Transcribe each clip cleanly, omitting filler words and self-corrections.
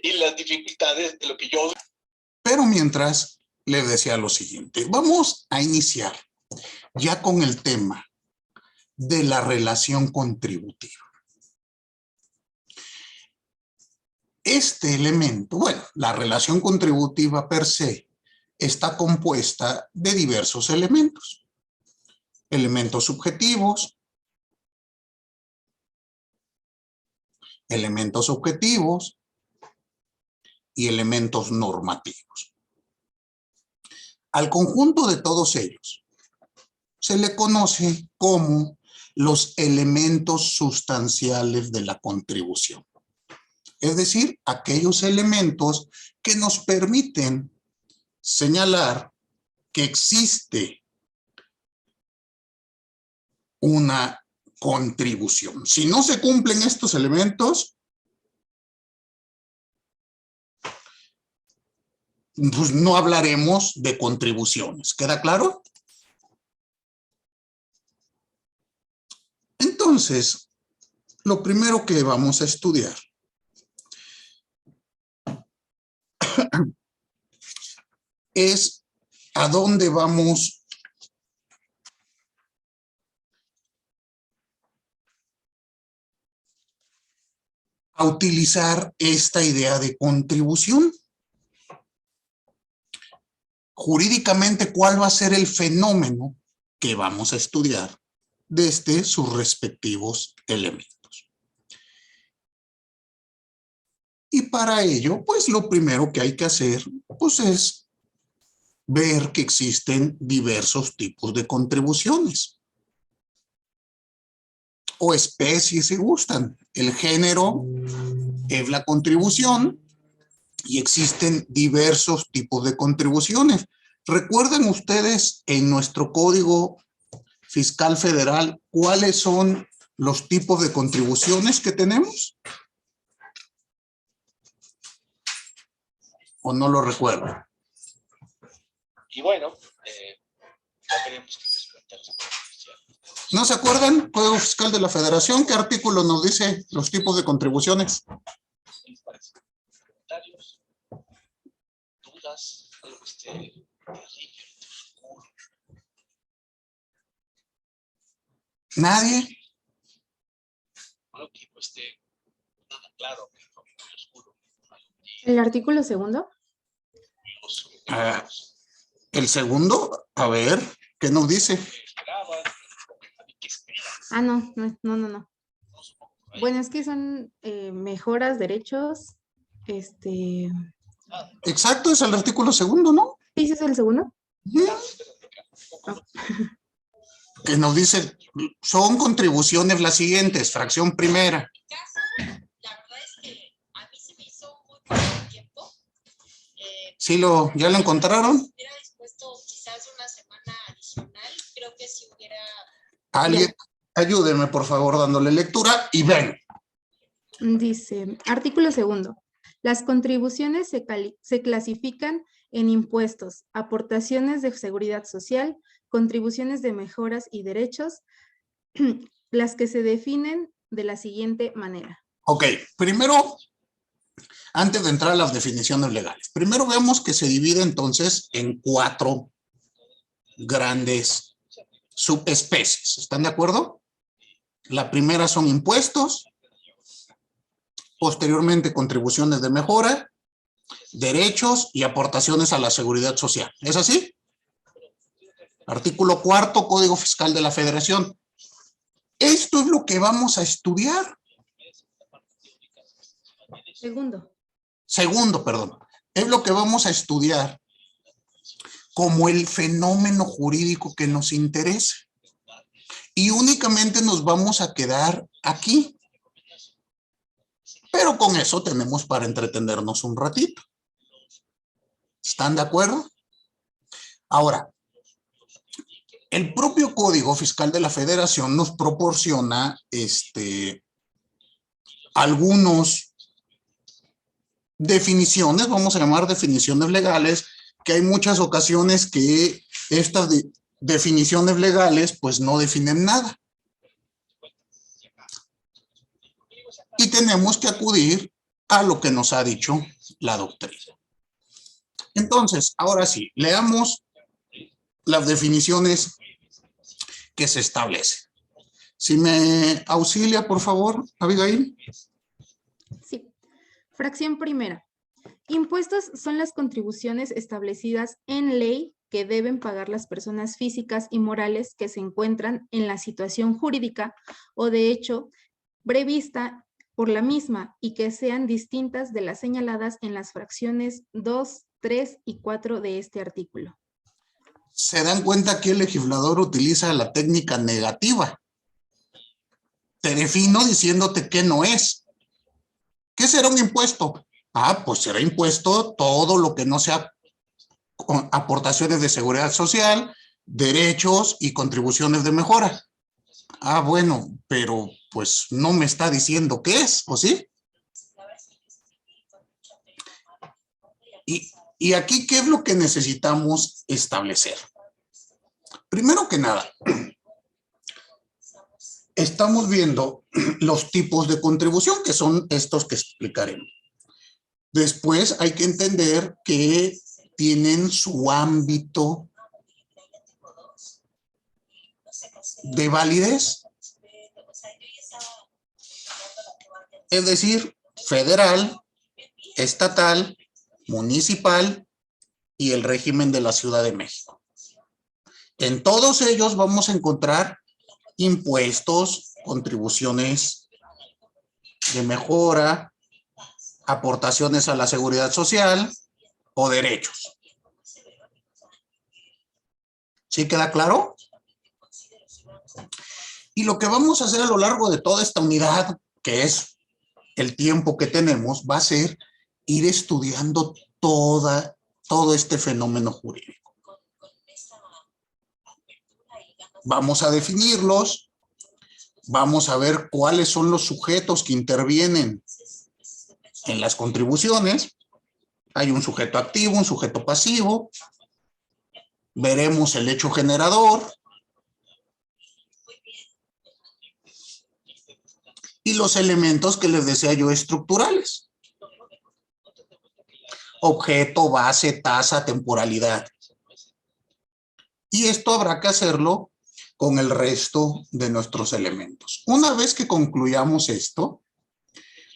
y las dificultades de lo que yo... Pero mientras, le decía lo siguiente. Vamos a iniciar ya con el tema de la relación contributiva. Este elemento, bueno, la relación contributiva per se, está compuesta de diversos elementos. Elementos subjetivos, elementos objetivos y elementos normativos. Al conjunto de todos ellos se le conoce como los elementos sustanciales de la contribución. Es decir, aquellos elementos que nos permiten señalar que existe una contribución. Si no se cumplen estos elementos, pues no hablaremos de contribuciones. ¿Queda claro? Entonces, lo primero que vamos a estudiar es a dónde vamos a utilizar esta idea de contribución. Jurídicamente, ¿cuál va a ser el fenómeno que vamos a estudiar desde sus respectivos elementos? Y para ello, pues lo primero que hay que hacer, pues es ver que existen diversos tipos de contribuciones o especies, si gustan. El género es la contribución y existen diversos tipos de contribuciones. ¿Recuerdan ustedes en nuestro Código Fiscal Federal cuáles son los tipos de contribuciones que tenemos? ¿O no lo recuerdan? Y bueno, ya veremos qué les cuentan. ¿No se acuerdan? Código Fiscal de la Federación, ¿qué artículo nos dice los tipos de contribuciones? Comentarios, dudas, algo que esté terrible, oscuro. ¿Nadie? Algo que no esté nada claro, muy oscuro. ¿El artículo segundo? El segundo, a ver, ¿qué nos dice? Ah, no. Bueno, es que son mejoras, derechos, Exacto, es el artículo segundo, ¿no? ¿Sí, ese es el segundo? Que nos dice, son contribuciones las siguientes, fracción primera. La verdad es que a mí se me hizo muy poco tiempo. ¿Sí ya lo encontraron? Si hubiera dispuesto quizás una semana adicional, creo que si hubiera... Alguien, ayúdeme por favor dándole lectura y ven. Dice, artículo segundo. Las contribuciones se clasifican en impuestos, aportaciones de seguridad social, contribuciones de mejoras y derechos, las que se definen de la siguiente manera. Ok, primero, antes de entrar a las definiciones legales, primero vemos que se divide entonces en 4 grandes subespecies. ¿Están de acuerdo? La primera son impuestos, posteriormente contribuciones de mejora, derechos y aportaciones a la seguridad social. ¿Es así? Artículo 4, Código Fiscal de la Federación. Esto es lo que vamos a estudiar. Segundo, perdón. Es lo que vamos a estudiar como el fenómeno jurídico que nos interesa. Y únicamente nos vamos a quedar aquí. Pero con eso tenemos para entretenernos un ratito. ¿Están de acuerdo? Ahora, el propio Código Fiscal de la Federación nos proporciona algunas definiciones, vamos a llamar definiciones legales, que hay muchas ocasiones que estas definiciones legales pues no definen nada. Y tenemos que acudir a lo que nos ha dicho la doctrina. Entonces, ahora sí, leamos las definiciones que se establecen. Si me auxilia, por favor, Abigail. Sí. Fracción primera. Impuestos son las contribuciones establecidas en ley que deben pagar las personas físicas y morales que se encuentran en la situación jurídica o de hecho prevista por la misma y que sean distintas de las señaladas en las fracciones 2, 3 y 4 de este artículo. Se dan cuenta que el legislador utiliza la técnica negativa. Te defino diciéndote que no es. ¿Qué será un impuesto? Ah, pues será impuesto todo lo que no sea aportaciones de seguridad social, derechos y contribuciones de mejora. Ah, bueno, pero pues no me está diciendo qué es, ¿o sí? Y aquí, ¿qué es lo que necesitamos establecer? Primero que nada, estamos viendo los tipos de contribución, que son estos que explicaremos. Después hay que entender que tienen su ámbito de validez. Es decir, federal, estatal, municipal y el régimen de la Ciudad de México. En todos ellos vamos a encontrar impuestos, contribuciones de mejora, aportaciones a la seguridad social o derechos. ¿Sí queda claro? Y lo que vamos a hacer a lo largo de toda esta unidad, que es el tiempo que tenemos, va a ser ir estudiando todo este fenómeno jurídico. Vamos a definirlos, vamos a ver cuáles son los sujetos que intervienen en las contribuciones. Hay un sujeto activo, un sujeto pasivo. Veremos el hecho generador. Y los elementos que les decía yo estructurales. Objeto, base, tasa, temporalidad. Y esto habrá que hacerlo con el resto de nuestros elementos. Una vez que concluyamos esto,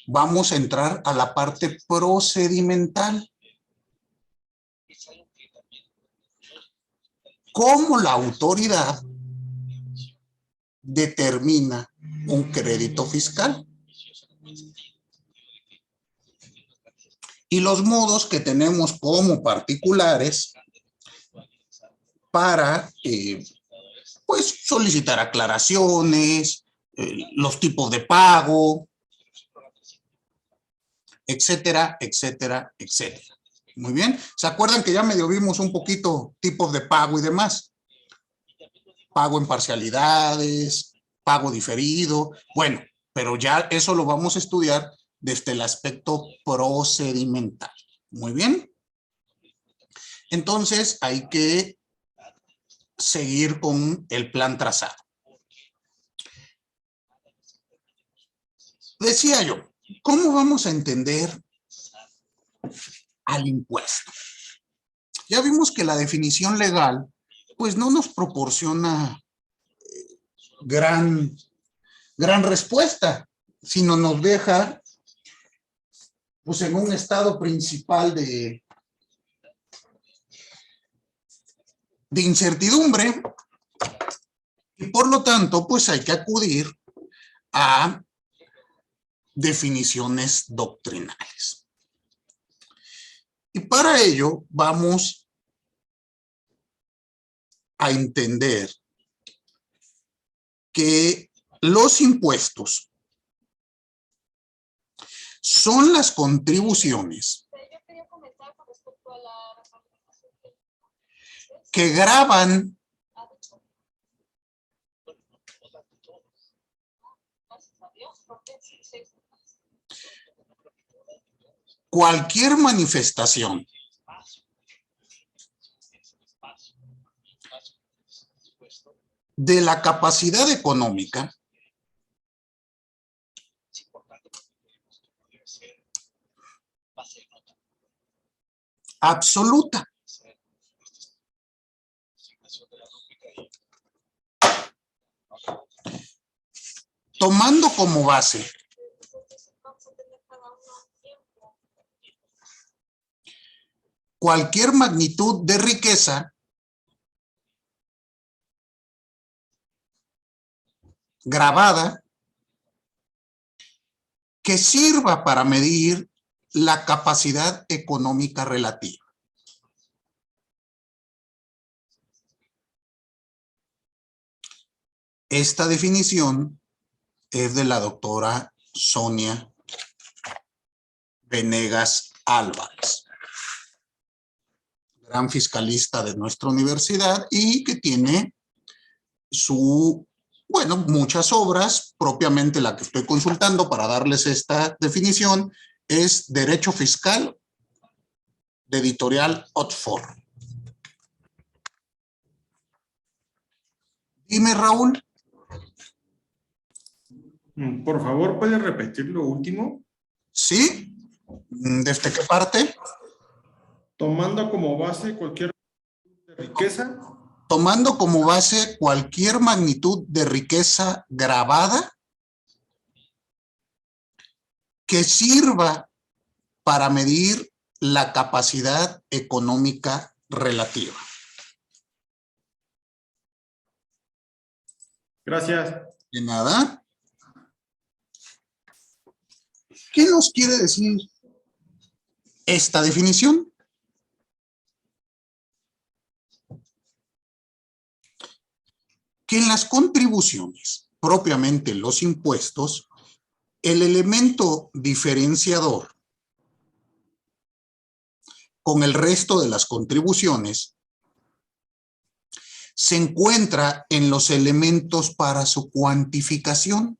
vamos a entrar a la parte procedimental. ¿Cómo la autoridad determina un crédito fiscal? Y los modos que tenemos como particulares para pues solicitar aclaraciones, los tipos de pago, etcétera, etcétera, etcétera. Muy bien. ¿Se acuerdan que ya medio vimos un poquito tipos de pago y demás? Pago en parcialidades, pago diferido. Bueno, pero ya eso lo vamos a estudiar desde el aspecto procedimental. Muy bien. Entonces hay que seguir con el plan trazado. Decía yo, ¿cómo vamos a entender al impuesto? Ya vimos que la definición legal pues no nos proporciona gran respuesta, sino nos deja pues en un estado principal de incertidumbre y por lo tanto pues hay que acudir a definiciones doctrinales. Y para ello vamos a entender que los impuestos son las contribuciones que gravan cualquier manifestación de la capacidad económica base de nota. Absoluta. Asignación de la rúbrica y Tomando como base cualquier magnitud de riqueza grabada que sirva para medir la capacidad económica relativa. Esta definición es de la doctora Sonia Venegas Álvarez, gran fiscalista de nuestra universidad y que tiene muchas obras. Propiamente la que estoy consultando para darles esta definición es Derecho Fiscal, de editorial Oxford. Dime, Raúl. Por favor, ¿puede repetir lo último? ¿Sí? ¿Desde qué parte? Tomando como base cualquier riqueza. Tomando como base cualquier magnitud de riqueza grabada que sirva para medir la capacidad económica relativa. Gracias. De nada. ¿Qué nos quiere decir esta definición? Que en las contribuciones, propiamente los impuestos, el elemento diferenciador con el resto de las contribuciones se encuentra en los elementos para su cuantificación.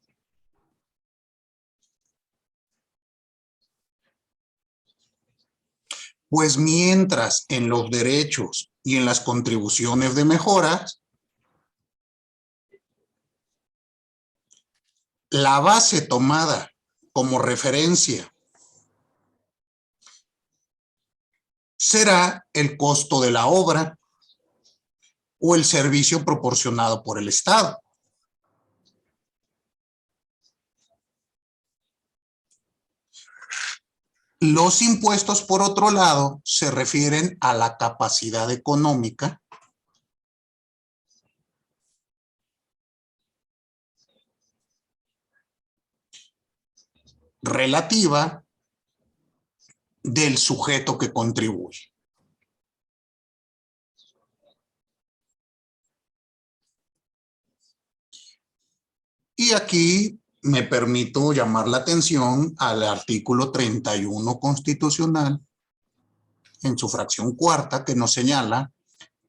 Pues mientras en los derechos y en las contribuciones de mejoras, la base tomada como referencia será el costo de la obra o el servicio proporcionado por el Estado. Los impuestos, por otro lado, se refieren a la capacidad económica relativa del sujeto que contribuye. Y aquí me permito llamar la atención al artículo 31 constitucional en su fracción cuarta, que nos señala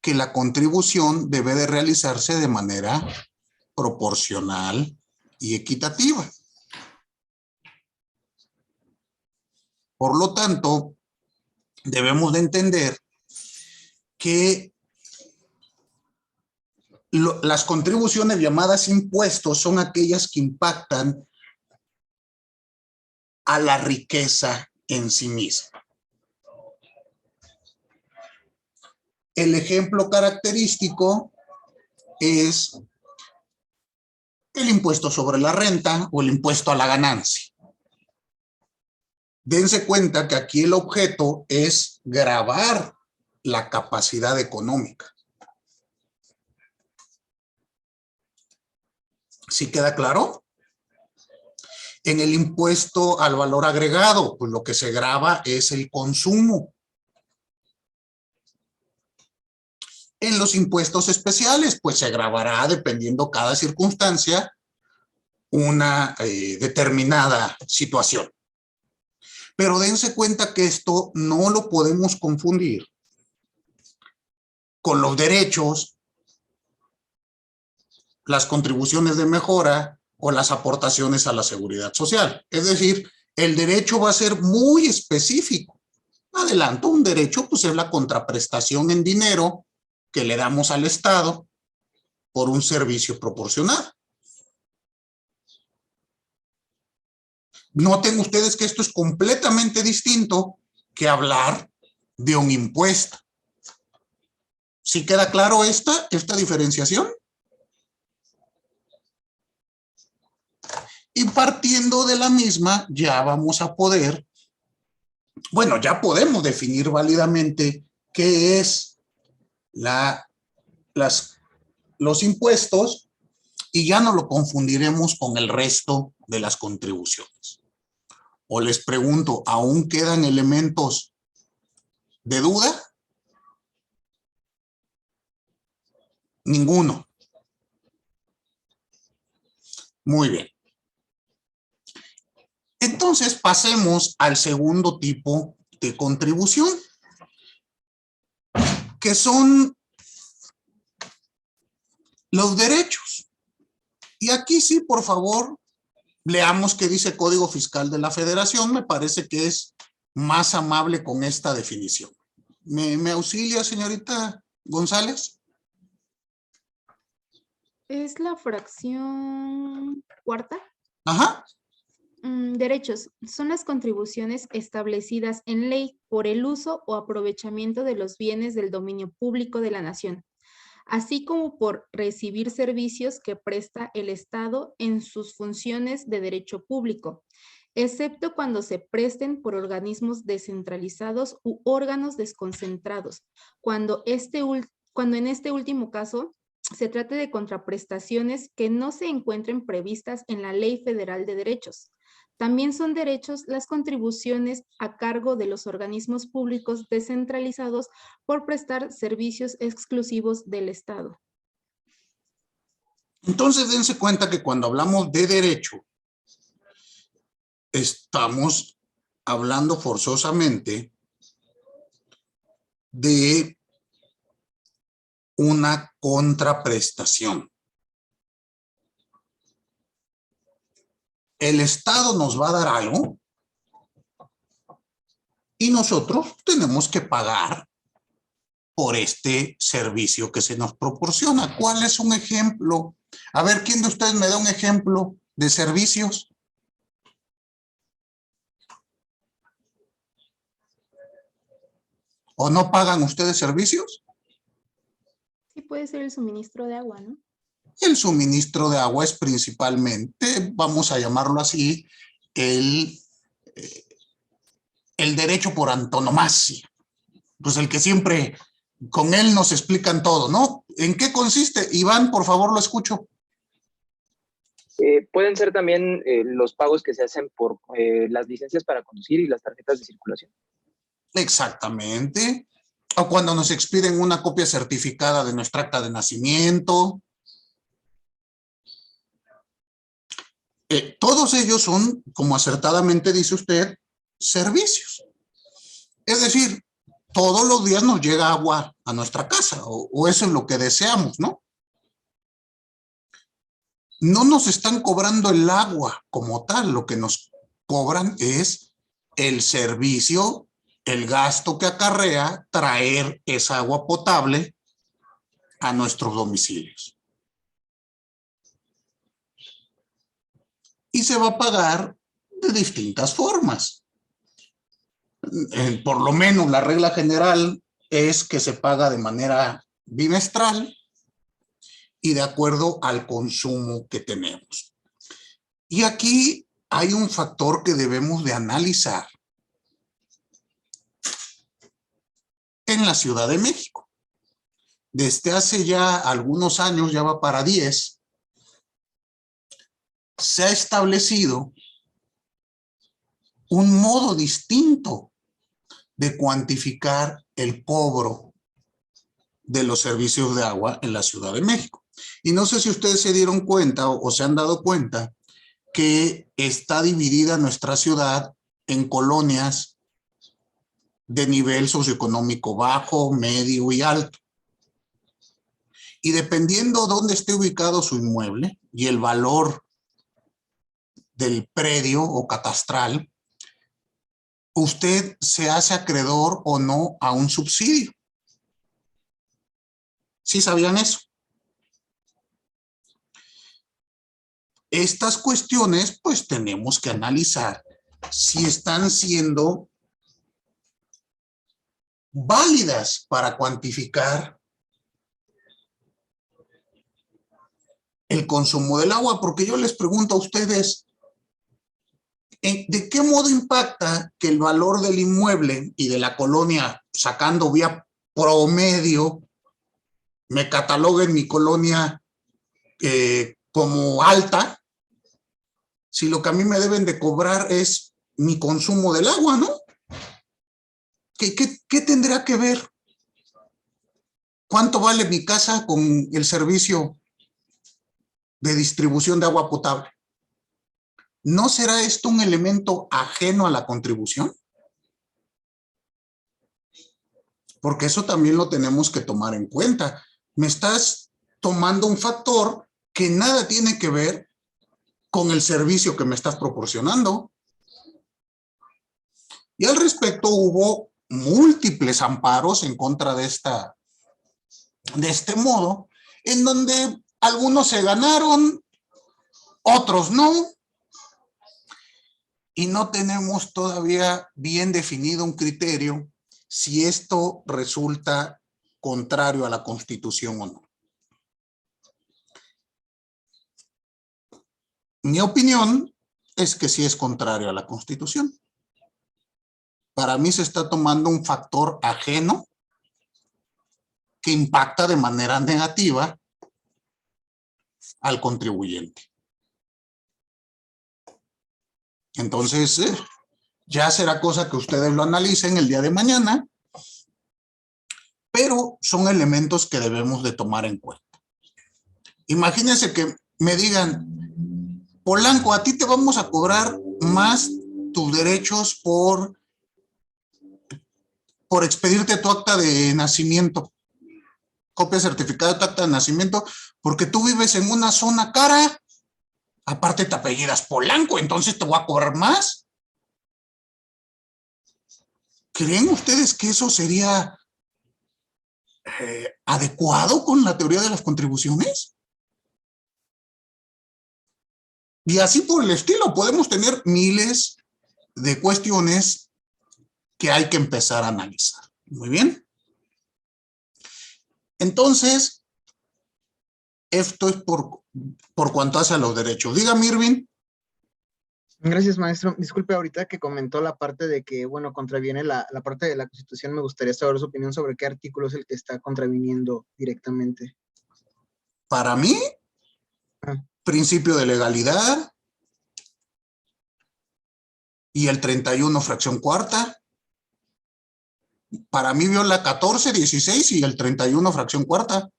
que la contribución debe de realizarse de manera proporcional y equitativa. Por lo tanto, debemos de entender que las contribuciones llamadas impuestos son aquellas que impactan a la riqueza en sí misma. El ejemplo característico es el impuesto sobre la renta o el impuesto a la ganancia. Dense cuenta que aquí el objeto es gravar la capacidad económica. ¿Sí queda claro? En el impuesto al valor agregado, pues lo que se grava es el consumo. En los impuestos especiales, pues se gravará, dependiendo cada circunstancia, una determinada situación. Pero dense cuenta que esto no lo podemos confundir con los derechos, las contribuciones de mejora o las aportaciones a la seguridad social. Es decir, el derecho va a ser muy específico. Adelanto, un derecho pues es la contraprestación en dinero que le damos al Estado por un servicio proporcionado. Noten ustedes que esto es completamente distinto que hablar de un impuesto. ¿Sí queda claro esta diferenciación? Y partiendo de la misma, ya vamos a poder, bueno, ya podemos definir válidamente qué es los impuestos y ya no lo confundiremos con el resto de las contribuciones. O les pregunto, ¿aún quedan elementos de duda? Ninguno. Muy bien. Entonces pasemos al segundo tipo de contribución, que son los derechos. Y aquí sí, por favor, leamos qué dice el Código Fiscal de la Federación. Me parece que es más amable con esta definición. ¿Me auxilia, señorita González? Es la fracción cuarta. Ajá. Derechos son las contribuciones establecidas en ley por el uso o aprovechamiento de los bienes del dominio público de la nación, así como por recibir servicios que presta el Estado en sus funciones de derecho público, excepto cuando se presten por organismos descentralizados u órganos desconcentrados, cuando en este último caso se trate de contraprestaciones que no se encuentren previstas en la Ley Federal de Derechos. También son derechos las contribuciones a cargo de los organismos públicos descentralizados por prestar servicios exclusivos del Estado. Entonces, dense cuenta que cuando hablamos de derecho, estamos hablando forzosamente de una contraprestación. El Estado nos va a dar algo y nosotros tenemos que pagar por este servicio que se nos proporciona. ¿Cuál es un ejemplo? A ver, ¿quién de ustedes me da un ejemplo de servicios? ¿O no pagan ustedes servicios? Sí, puede ser el suministro de agua, ¿no? El suministro de agua es principalmente, vamos a llamarlo así, el derecho por antonomasia. Pues el que siempre con él nos explican todo, ¿no? ¿En qué consiste? Iván, por favor, lo escucho. Pueden ser también los pagos que se hacen por las licencias para conducir y las tarjetas de circulación. Exactamente. O cuando nos expiden una copia certificada de nuestra acta de nacimiento. Todos ellos son, como acertadamente dice usted, servicios. Es decir, todos los días nos llega agua a nuestra casa, o eso es lo que deseamos, ¿no? No nos están cobrando el agua como tal, lo que nos cobran es el servicio, el gasto que acarrea traer esa agua potable a nuestros domicilios. Y se va a pagar de distintas formas. Por lo menos la regla general es que se paga de manera bimestral y de acuerdo al consumo que tenemos. Y aquí hay un factor que debemos de analizar en la Ciudad de México. Desde hace ya algunos años, ya va para 10, se ha establecido un modo distinto de cuantificar el cobro de los servicios de agua en la Ciudad de México. Y no sé si ustedes se dieron cuenta o se han dado cuenta que está dividida nuestra ciudad en colonias de nivel socioeconómico bajo, medio y alto. Y dependiendo dónde esté ubicado su inmueble y el valor del predio o catastral, usted se hace acreedor o no a un subsidio. ¿Sí sabían eso? Estas cuestiones, pues tenemos que analizar si están siendo válidas para cuantificar el consumo del agua, porque yo les pregunto a ustedes, ¿de qué modo impacta que el valor del inmueble y de la colonia, sacando vía promedio, me cataloguen mi colonia como alta, si lo que a mí me deben de cobrar es mi consumo del agua, ¿no? ¿Qué tendrá que ver? ¿Cuánto vale mi casa con el servicio de distribución de agua potable? ¿No será esto un elemento ajeno a la contribución? Porque eso también lo tenemos que tomar en cuenta. Me estás tomando un factor que nada tiene que ver con el servicio que me estás proporcionando. Y al respecto hubo múltiples amparos en contra de este modo, en donde algunos se ganaron, otros no, y no tenemos todavía bien definido un criterio si esto resulta contrario a la Constitución o no. Mi opinión es que sí es contrario a la Constitución. Para mí se está tomando un factor ajeno que impacta de manera negativa al contribuyente. Entonces, ya será cosa que ustedes lo analicen el día de mañana, pero son elementos que debemos de tomar en cuenta. Imagínense que me digan, Polanco, a ti te vamos a cobrar más tus derechos por expedirte tu acta de nacimiento, copia certificada de tu acta de nacimiento, porque tú vives en una zona cara, aparte te apellidas Polanco, entonces te voy a cobrar más. ¿Creen ustedes que eso sería adecuado con la teoría de las contribuciones? Y así por el estilo, podemos tener miles de cuestiones que hay que empezar a analizar. Muy bien. Entonces, esto es por cuanto hace a los derechos. Dígame, Irving. Gracias, maestro. Disculpe, ahorita que comentó la parte de que, bueno, contraviene la parte de la Constitución, me gustaría saber su opinión sobre qué artículo es el que está contraviniendo directamente. Para mí, principio de legalidad y el 31 fracción cuarta. Para mí viola 14, 16 y el 31 fracción cuarta.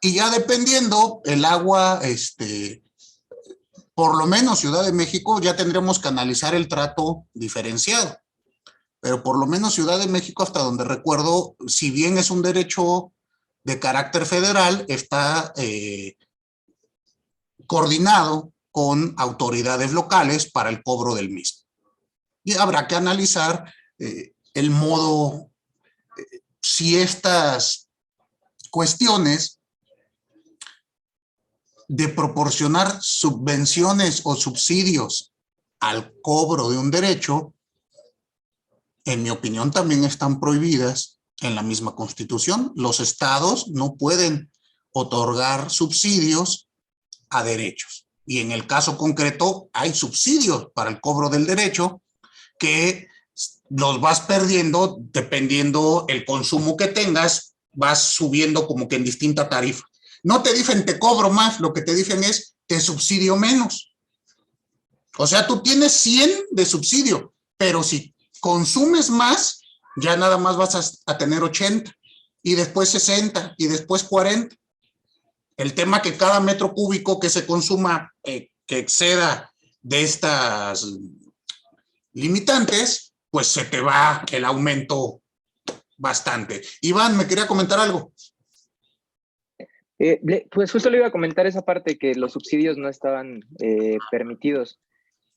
Y ya dependiendo el agua, por lo menos Ciudad de México, ya tendremos que analizar el trato diferenciado. Pero por lo menos Ciudad de México, hasta donde recuerdo, si bien es un derecho de carácter federal, está coordinado con autoridades locales para el cobro del mismo. Y habrá que analizar el modo, si estas cuestiones de proporcionar subvenciones o subsidios al cobro de un derecho, en mi opinión también están prohibidas en la misma Constitución. Los estados no pueden otorgar subsidios a derechos. Y en el caso concreto hay subsidios para el cobro del derecho que los vas perdiendo dependiendo el consumo que tengas, vas subiendo como que en distinta tarifa. No te dicen te cobro más, lo que te dicen es te subsidio menos. O sea, tú tienes 100 de subsidio, pero si consumes más, ya nada más vas a tener 80 y después 60 y después 40. El tema que cada metro cúbico que se consuma que exceda de estas limitantes, pues se te va el aumento bastante. Iván, ¿me quería comentar algo? Pues justo le iba a comentar esa parte, que los subsidios no estaban permitidos.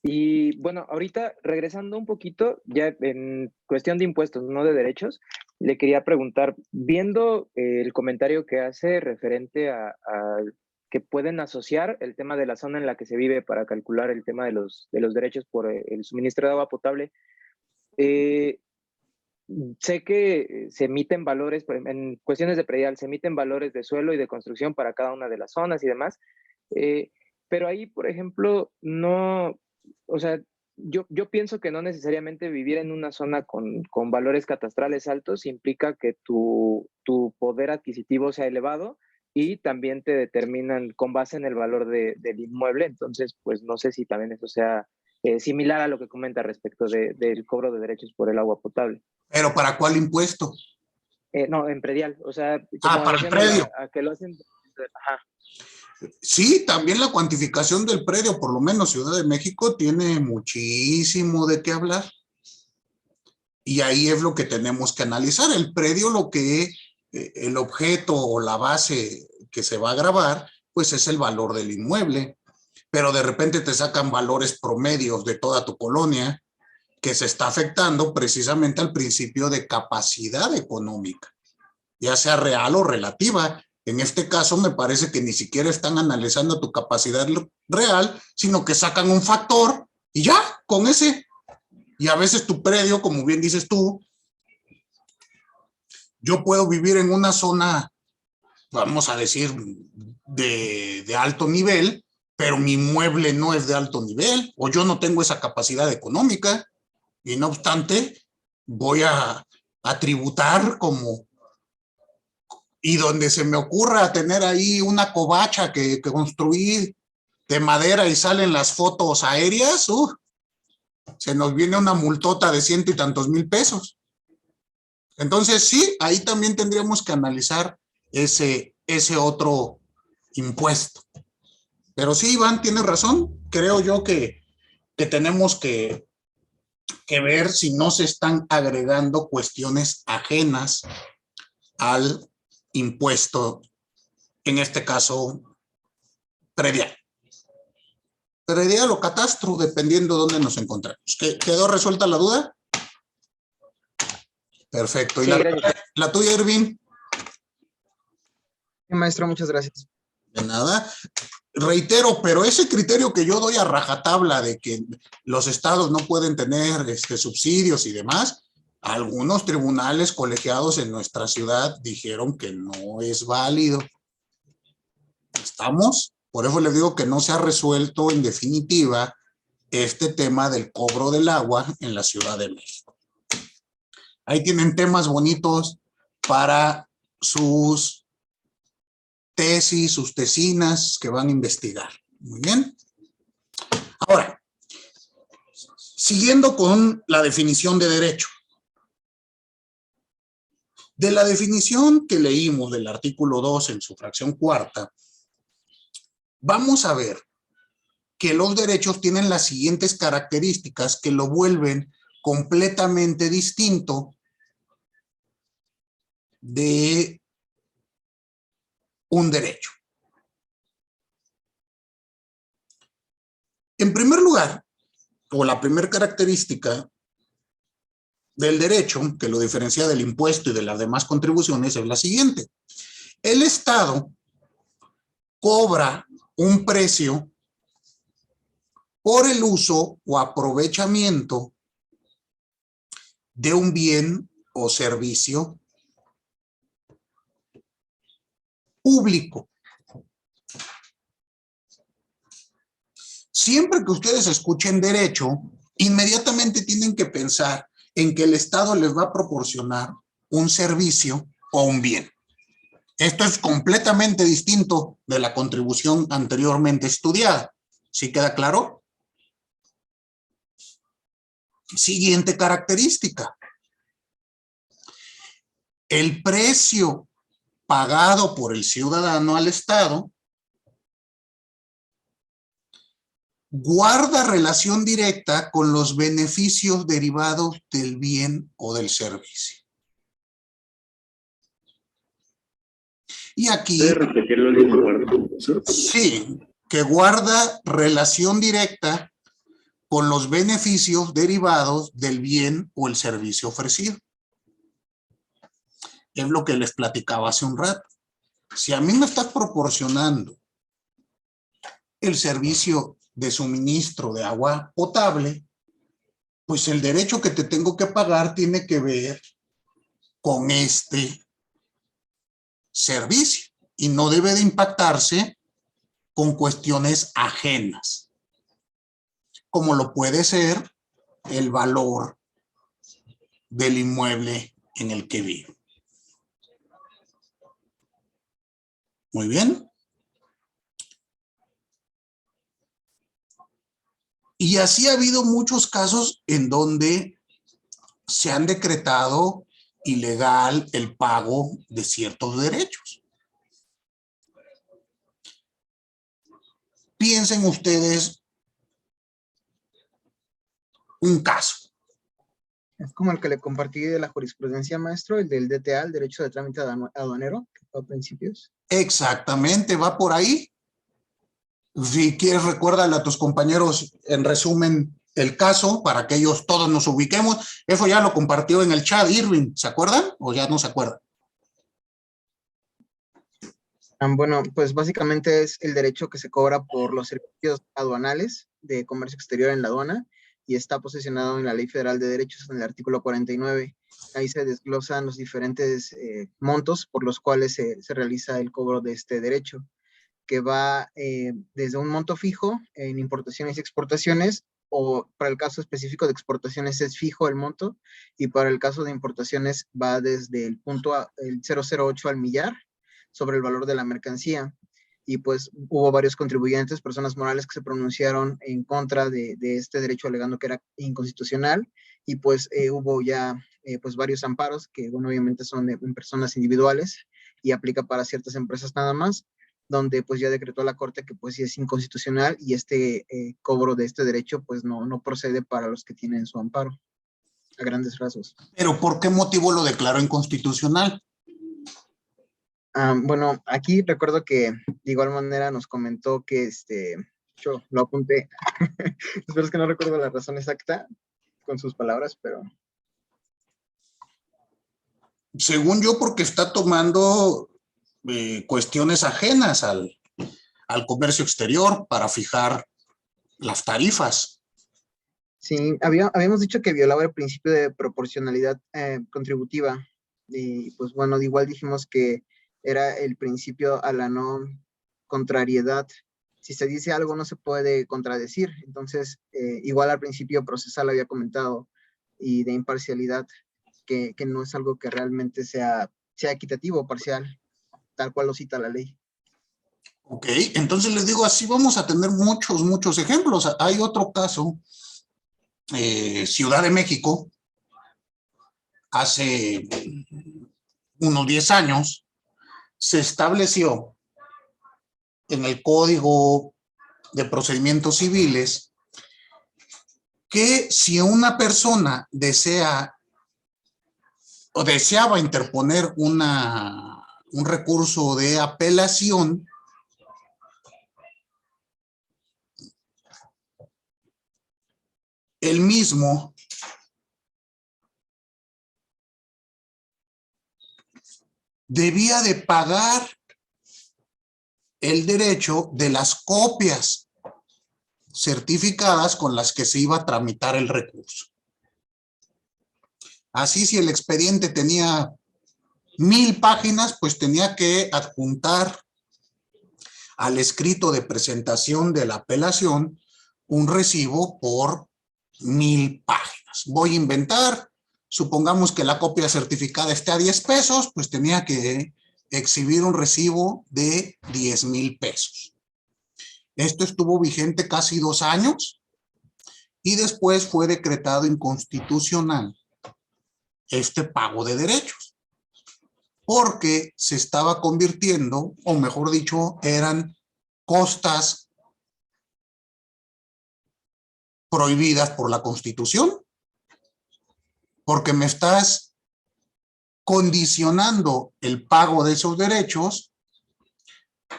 Y bueno, ahorita regresando un poquito, ya en cuestión de impuestos, no de derechos, le quería preguntar, viendo el comentario que hace referente a que pueden asociar el tema de la zona en la que se vive para calcular el tema de los derechos por el suministro de agua potable, sé que se emiten valores, en cuestiones de predial, se emiten valores de suelo y de construcción para cada una de las zonas y demás, pero ahí, por ejemplo, no, o sea, yo pienso que no necesariamente vivir en una zona con valores catastrales altos implica que tu poder adquisitivo sea elevado, y también te determinan con base en el valor del inmueble. Entonces, pues no sé si también eso sea similar a lo que comenta respecto del cobro de derechos por el agua potable. ¿Pero para cuál impuesto? No, en predial, o sea, como para el predio. a que lo hacen. Ajá. Sí, también la cuantificación del predio, por lo menos Ciudad de México, tiene muchísimo de qué hablar. Y ahí es lo que tenemos que analizar. El predio, lo que el objeto o la base que se va a grabar, pues es el valor del inmueble. Pero de repente te sacan valores promedios de toda tu colonia que se está afectando precisamente al principio de capacidad económica, ya sea real o relativa. En este caso me parece que ni siquiera están analizando tu capacidad real, sino que sacan un factor y ya, con ese. Y a veces tu predio, como bien dices tú, yo puedo vivir en una zona, vamos a decir, de alto nivel, pero mi inmueble no es de alto nivel, o yo no tengo esa capacidad económica, y no obstante, voy a tributar como, y donde se me ocurra tener ahí una covacha que construí de madera y salen las fotos aéreas, se nos viene una multota de 100 y tantos mil pesos. Entonces, sí, ahí también tendríamos que analizar ese otro impuesto. Pero sí, Iván, tienes razón. Creo yo que tenemos que ver si no se están agregando cuestiones ajenas al impuesto, en este caso, predial. Predial o catastro, dependiendo de dónde nos encontramos. ¿Quedó resuelta la duda? Perfecto. ¿Y Sí, la tuya, Irving? Sí, maestro, muchas gracias. De nada. Reitero, pero ese criterio que yo doy a rajatabla de que los estados no pueden tener subsidios y demás, algunos tribunales colegiados en nuestra ciudad dijeron que no es válido. ¿Estamos? Por eso les digo que no se ha resuelto en definitiva este tema del cobro del agua en la Ciudad de México. Ahí tienen temas bonitos para sus tesis, sus tesinas que van a investigar. Muy bien. Ahora, siguiendo con la definición de derecho. De la definición que leímos del artículo 2 en su fracción cuarta, vamos a ver que los derechos tienen las siguientes características que lo vuelven completamente distinto de un derecho. En primer lugar, o la primera característica del derecho, que lo diferencia del impuesto y de las demás contribuciones, es la siguiente. El Estado cobra un precio por el uso o aprovechamiento de un bien o servicio público. Siempre que ustedes escuchen derecho, inmediatamente tienen que pensar en que el Estado les va a proporcionar un servicio o un bien. Esto es completamente distinto de la contribución anteriormente estudiada. ¿Sí queda claro? Siguiente característica. El precio pagado por el ciudadano al Estado guarda relación directa con los beneficios derivados del bien o del servicio. Y aquí... ¿Puede repetir la última parte? Sí, que guarda relación directa con los beneficios derivados del bien o el servicio ofrecido. Es lo que les platicaba hace un rato. Si a mí me estás proporcionando el servicio de suministro de agua potable, pues el derecho que te tengo que pagar tiene que ver con este servicio y no debe de impactarse con cuestiones ajenas, como lo puede ser el valor del inmueble en el que vive. Muy bien. Y así ha habido muchos casos en donde se han decretado ilegal el pago de ciertos derechos. Piensen ustedes un caso. Es como el que le compartí de la jurisprudencia, maestro, el del DTA, el derecho de trámite aduanero, que fue a principios. Exactamente, va por ahí. Si quieres, recuérdale a tus compañeros en resumen el caso para que ellos todos nos ubiquemos. Eso ya lo compartió en el chat Irving, ¿se acuerdan o ya no se acuerdan? Bueno, pues básicamente es el derecho que se cobra por los servicios aduanales de comercio exterior en la aduana y está posicionado en la Ley Federal de Derechos en el artículo 49. Ahí se desglosan los diferentes montos por los cuales se realiza el cobro de este derecho, que va desde un monto fijo en importaciones y exportaciones, o para el caso específico de exportaciones es fijo el monto, y para el caso de importaciones va desde el punto el 008 al millar sobre el valor de la mercancía. Y pues hubo varios contribuyentes, personas morales que se pronunciaron en contra de este derecho alegando que era inconstitucional, y pues hubo ya pues varios amparos que, bueno, obviamente son en personas individuales y aplica para ciertas empresas nada más, donde pues ya decretó la Corte que pues sí es inconstitucional y este cobro de este derecho pues no procede para los que tienen su amparo, a grandes rasgos. ¿Pero por qué motivo lo declaró inconstitucional? Bueno, aquí recuerdo que de igual manera nos comentó que yo lo apunté, espero que no recuerdo la razón exacta con sus palabras, pero... Según yo, porque está tomando cuestiones ajenas al comercio exterior para fijar las tarifas. Sí, habíamos dicho que violaba el principio de proporcionalidad contributiva, y pues bueno, igual dijimos que era el principio a la no contrariedad. Si se dice algo no se puede contradecir, entonces igual al principio procesal había comentado, y de imparcialidad, que no es algo que realmente sea equitativo o parcial, tal cual lo cita la ley. Ok, entonces les digo, así vamos a tener muchos ejemplos. Hay otro caso, Ciudad de México, hace unos 10 años, se estableció en el Código de Procedimientos Civiles que si una persona desea o deseaba interponer un recurso de apelación, el mismo debía de pagar el derecho de las copias certificadas con las que se iba a tramitar el recurso. Así, si el expediente tenía 1000 páginas, pues tenía que adjuntar al escrito de presentación de la apelación un recibo por 1000 páginas. Voy a inventar, supongamos que la copia certificada esté a 10 pesos, pues tenía que exhibir un recibo de 10,000 pesos. Esto estuvo vigente casi 2 años y después fue decretado inconstitucional este pago de derechos, porque se estaba convirtiendo, o mejor dicho, eran costas prohibidas por la Constitución, porque me estás condicionando el pago de esos derechos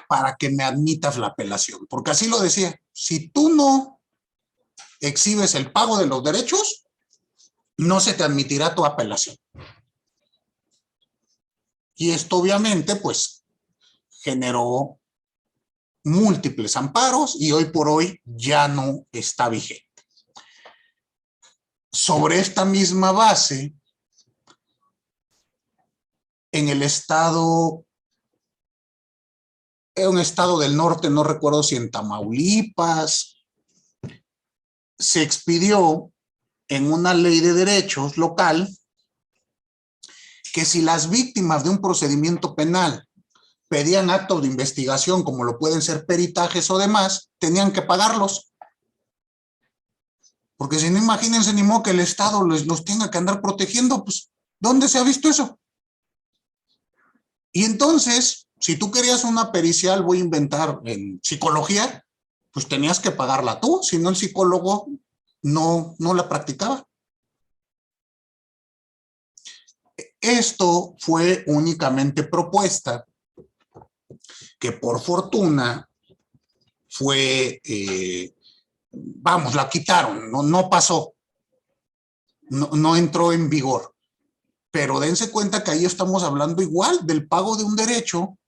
para que me admitas la apelación, porque así lo decía, si tú no exhibes el pago de los derechos, no se te admitirá tu apelación. Y esto obviamente pues generó múltiples amparos y hoy por hoy ya no está vigente. sobre esta misma base, en el estado, en un estado del norte, no recuerdo si en Tamaulipas, se expidió en una ley de derechos local que si las víctimas de un procedimiento penal pedían actos de investigación, como lo pueden ser peritajes o demás, tenían que pagarlos. Porque si no, imagínense, ni modo que el Estado los tenga que andar protegiendo, pues, ¿dónde se ha visto eso? Y entonces, si tú querías una pericial, voy a inventar en psicología, pues tenías que pagarla tú, si no el psicólogo no la practicaba. Esto fue únicamente propuesta que por fortuna fue, vamos, la quitaron, no pasó, no entró en vigor. Pero dense cuenta que ahí estamos hablando igual del pago de un derecho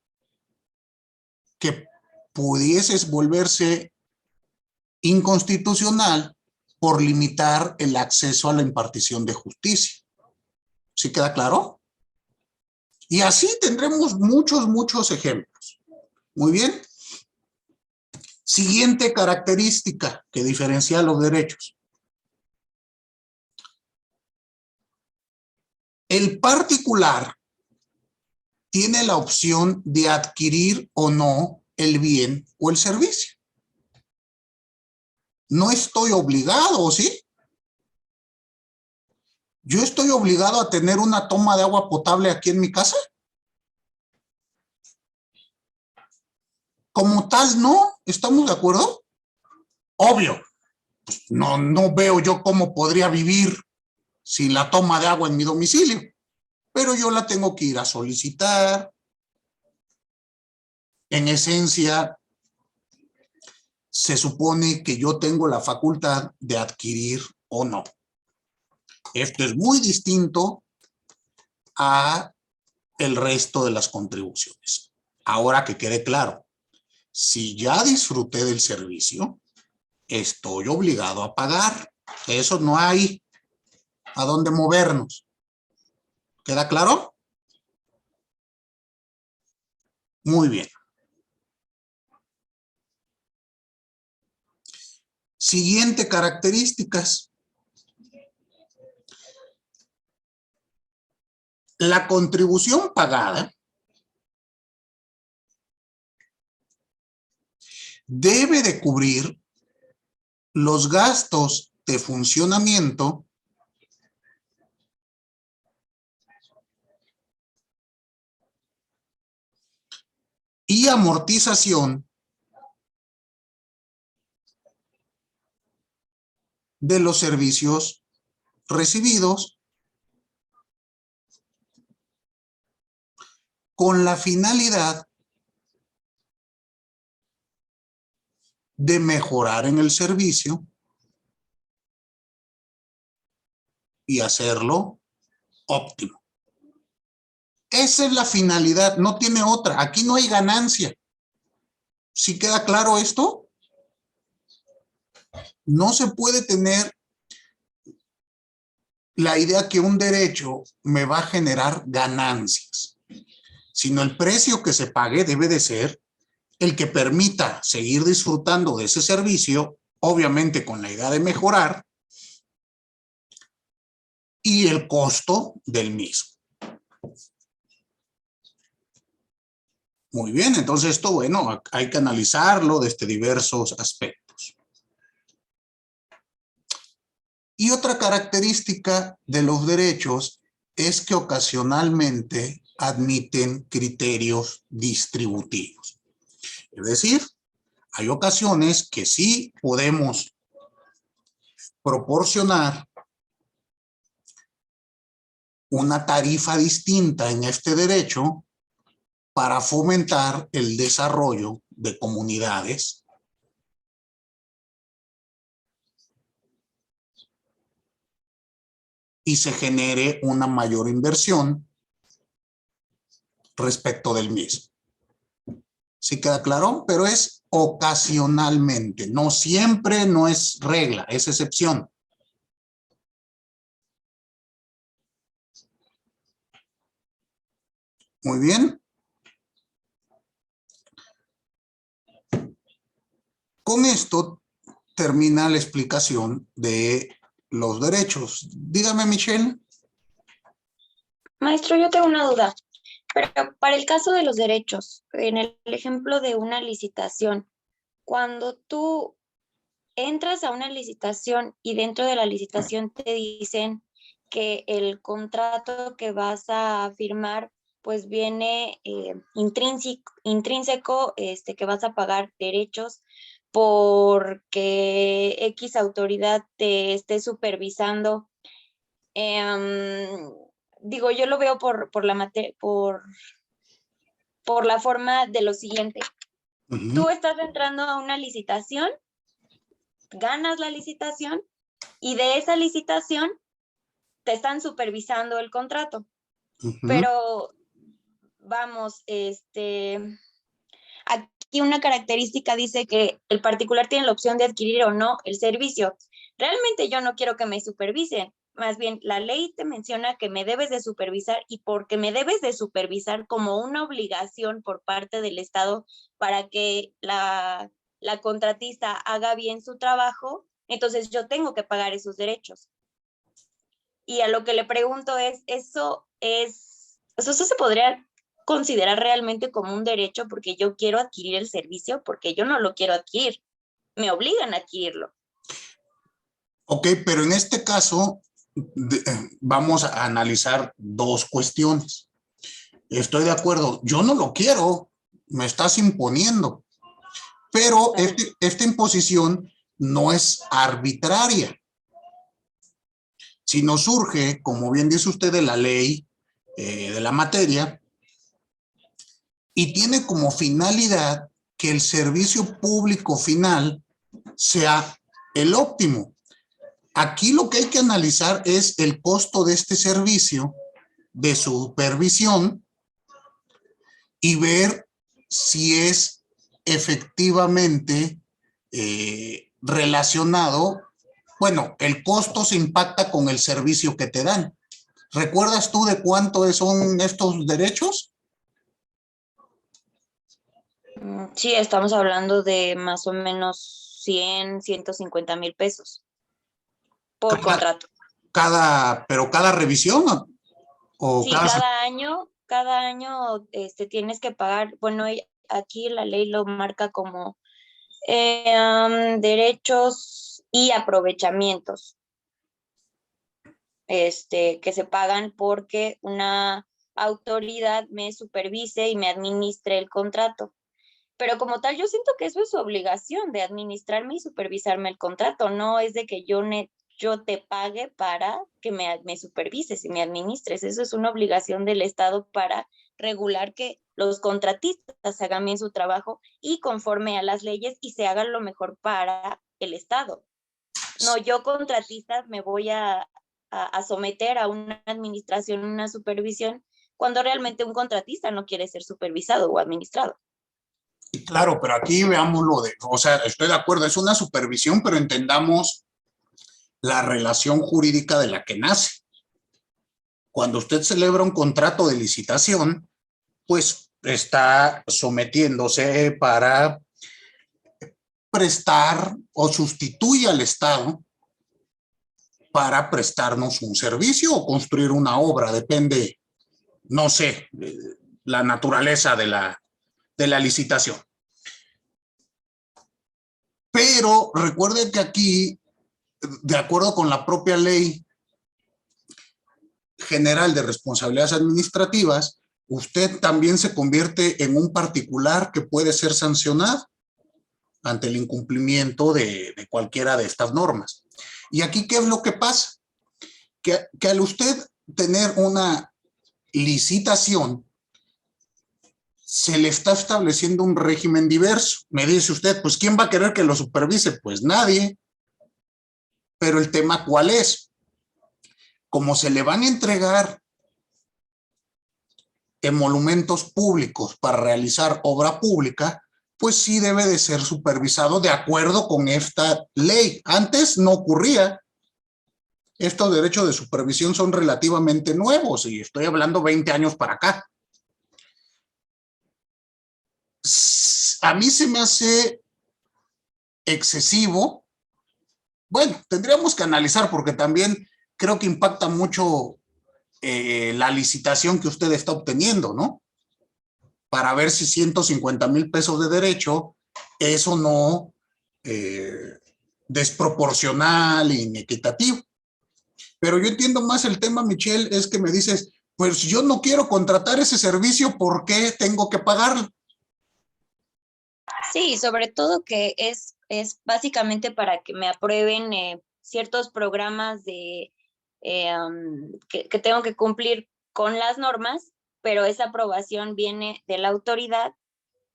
que pudiese volverse inconstitucional por limitar el acceso a la impartición de justicia. ¿Sí queda claro? Y así tendremos muchos ejemplos. Muy bien. Siguiente característica que diferencia los derechos. El particular tiene la opción de adquirir o no el bien o el servicio. No estoy obligado, ¿sí? ¿Yo estoy obligado a tener una toma de agua potable aquí en mi casa? Como tal, no. ¿Estamos de acuerdo? Obvio. Pues no veo yo cómo podría vivir sin la toma de agua en mi domicilio. Pero yo la tengo que ir a solicitar. En esencia, se supone que yo tengo la facultad de adquirir o no. Esto es muy distinto a el resto de las contribuciones. Ahora que quede claro, si ya disfruté del servicio, estoy obligado a pagar. Eso no hay a dónde movernos. ¿Queda claro? Muy bien. Siguiente características. La contribución pagada debe de cubrir los gastos de funcionamiento y amortización de los servicios recibidos con la finalidad de mejorar en el servicio y hacerlo óptimo. Esa es la finalidad, no tiene otra. Aquí no hay ganancia. ¿Sí queda claro esto? No se puede tener la idea que un derecho me va a generar ganancias, sino el precio que se pague debe de ser el que permita seguir disfrutando de ese servicio, obviamente con la idea de mejorar, y el costo del mismo. Muy bien, entonces esto, bueno, hay que analizarlo desde diversos aspectos. Y otra característica de los derechos es que ocasionalmente admiten criterios distributivos. Es decir, hay ocasiones que sí podemos proporcionar una tarifa distinta en este derecho para fomentar el desarrollo de comunidades y se genere una mayor inversión respecto del mismo. ¿Sí queda claro? Pero es ocasionalmente, no siempre, no es regla, es excepción. Muy bien. Con esto termina la explicación de los derechos. Dígame, Michelle. Maestro, yo tengo una duda, pero para el caso de los derechos, en el ejemplo de una licitación, cuando tú entras a una licitación y dentro de la licitación te dicen que el contrato que vas a firmar pues viene intrínseco, que vas a pagar derechos porque X autoridad te esté supervisando. Digo, yo lo veo por la forma de lo siguiente. Tú estás entrando a una licitación, ganas la licitación y de esa licitación te están supervisando el contrato. Pero vamos, aquí una característica dice que el particular tiene la opción de adquirir o no el servicio. Realmente yo no quiero que me supervisen. Más bien, la ley te menciona que me debes de supervisar y porque me debes de supervisar como una obligación por parte del Estado para que la contratista haga bien su trabajo, entonces yo tengo que pagar esos derechos. Y a lo que le pregunto es, ¿eso se podría considerar realmente como un derecho porque yo quiero adquirir el servicio? Porque yo no lo quiero adquirir, me obligan a adquirirlo. Ok, pero en este caso vamos a analizar dos cuestiones. Estoy de acuerdo, yo no lo quiero, me estás imponiendo, pero esta imposición no es arbitraria, sino surge, como bien dice usted, de la ley, de la materia, y tiene como finalidad que el servicio público final sea el óptimo. Aquí lo que hay que analizar es el costo de este servicio de supervisión y ver si es efectivamente relacionado. Bueno, el costo se impacta con el servicio que te dan. ¿Recuerdas tú de cuánto son estos derechos? Sí, estamos hablando de más o menos 100, 150 mil pesos por contrato. ¿Pero cada revisión? ¿O sí, cada año tienes que pagar, bueno, aquí la ley lo marca como derechos y aprovechamientos que se pagan porque una autoridad me supervise y me administre el contrato. Pero como tal, yo siento que eso es su obligación de administrarme y supervisarme el contrato, no es de que yo te pague para que me supervises y me administres. Eso es una obligación del Estado para regular que los contratistas hagan bien su trabajo y conforme a las leyes y se hagan lo mejor para el Estado. No, yo contratista me voy a someter a una administración, una supervisión, cuando realmente un contratista no quiere ser supervisado o administrado. Claro, pero aquí veámoslo o sea, estoy de acuerdo, es una supervisión, pero entendamos la relación jurídica de la que nace. Cuando usted celebra un contrato de licitación, pues está sometiéndose para prestar o sustituye al Estado para prestarnos un servicio o construir una obra, depende, no sé, la naturaleza de la licitación. Pero recuerde que aquí, de acuerdo con la propia Ley General de Responsabilidades Administrativas, usted también se convierte en un particular que puede ser sancionado ante el incumplimiento de cualquiera de estas normas. Y aquí, ¿qué es lo que pasa? Que al usted tener una licitación, se le está estableciendo un régimen diverso. Me dice usted, pues, ¿quién va a querer que lo supervise? Pues nadie. Pero el tema, ¿cuál es? Como se le van a entregar emolumentos públicos para realizar obra pública, pues sí debe de ser supervisado de acuerdo con esta ley. Antes no ocurría. Estos derechos de supervisión son relativamente nuevos y estoy hablando 20 años para acá. A mí se me hace excesivo. Bueno, tendríamos que analizar porque también creo que impacta mucho la licitación que usted está obteniendo, ¿no? Para ver si 150,000 pesos de derecho es o no desproporcional e inequitativo. Pero yo entiendo más el tema, Michelle, es que me dices, pues yo no quiero contratar ese servicio, ¿por qué tengo que pagarlo? Sí, sobre todo que es básicamente para que me aprueben ciertos programas que tengo que cumplir con las normas, pero esa aprobación viene de la autoridad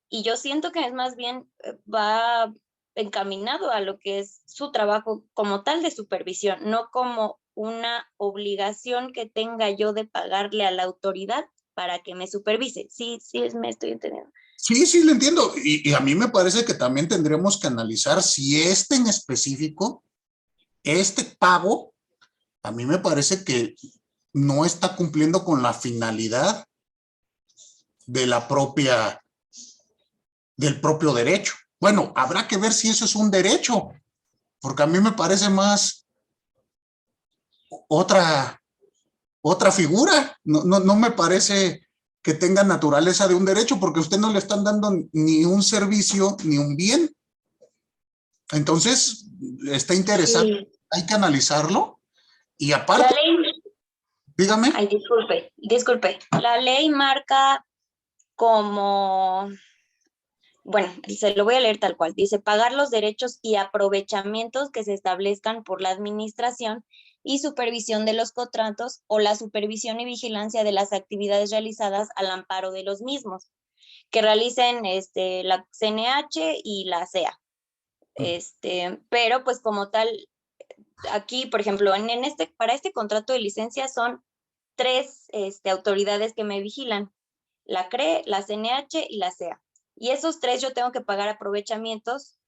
y yo siento que es más bien va encaminado a lo que es su trabajo como tal de supervisión, no como una obligación que tenga yo de pagarle a la autoridad para que me supervise. Sí, me estoy entendiendo. Sí, sí, lo entiendo. Y a mí me parece que también tendremos que analizar si en específico, este pago, a mí me parece que no está cumpliendo con la finalidad de del propio derecho. Bueno, habrá que ver si eso es un derecho, porque a mí me parece más otra figura. No me parece que tenga naturaleza de un derecho, porque a usted no le están dando ni un servicio ni un bien. Entonces, está interesante, Sí. hay que analizarlo. Y aparte, La ley, dígame. ay, disculpe. La ley marca como, bueno, se lo voy a leer tal cual. Dice, pagar los derechos y aprovechamientos que se establezcan por la administración y supervisión de los contratos o la supervisión y vigilancia de las actividades realizadas al amparo de los mismos, que realicen la CNH y la CEA. Pero pues como tal, aquí, por ejemplo, para este contrato de licencia son 3 autoridades que me vigilan, la CRE, la CNH y la CEA. Y esos 3 yo tengo que pagar aprovechamientos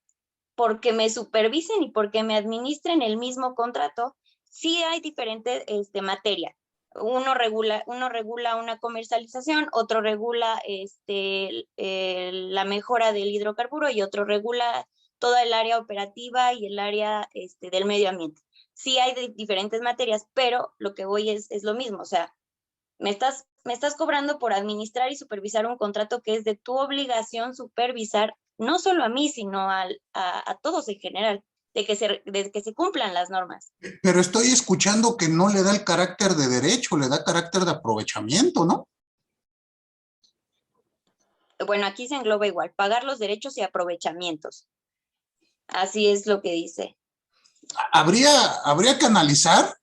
porque me supervisen y porque me administren el mismo contrato. Sí hay diferentes materia. Uno regula una comercialización, otro regula la mejora del hidrocarburo y otro regula toda el área operativa y el área del medio ambiente. Sí hay diferentes materias, pero lo que voy es lo mismo. O sea, me estás cobrando por administrar y supervisar un contrato que es de tu obligación supervisar, no solo a mí, sino a todos en general, de que se cumplan las normas. Pero estoy escuchando que no le da el carácter de derecho, le da carácter de aprovechamiento, ¿no? Bueno, aquí se engloba igual, pagar los derechos y aprovechamientos. Así es lo que dice. Habría que analizar,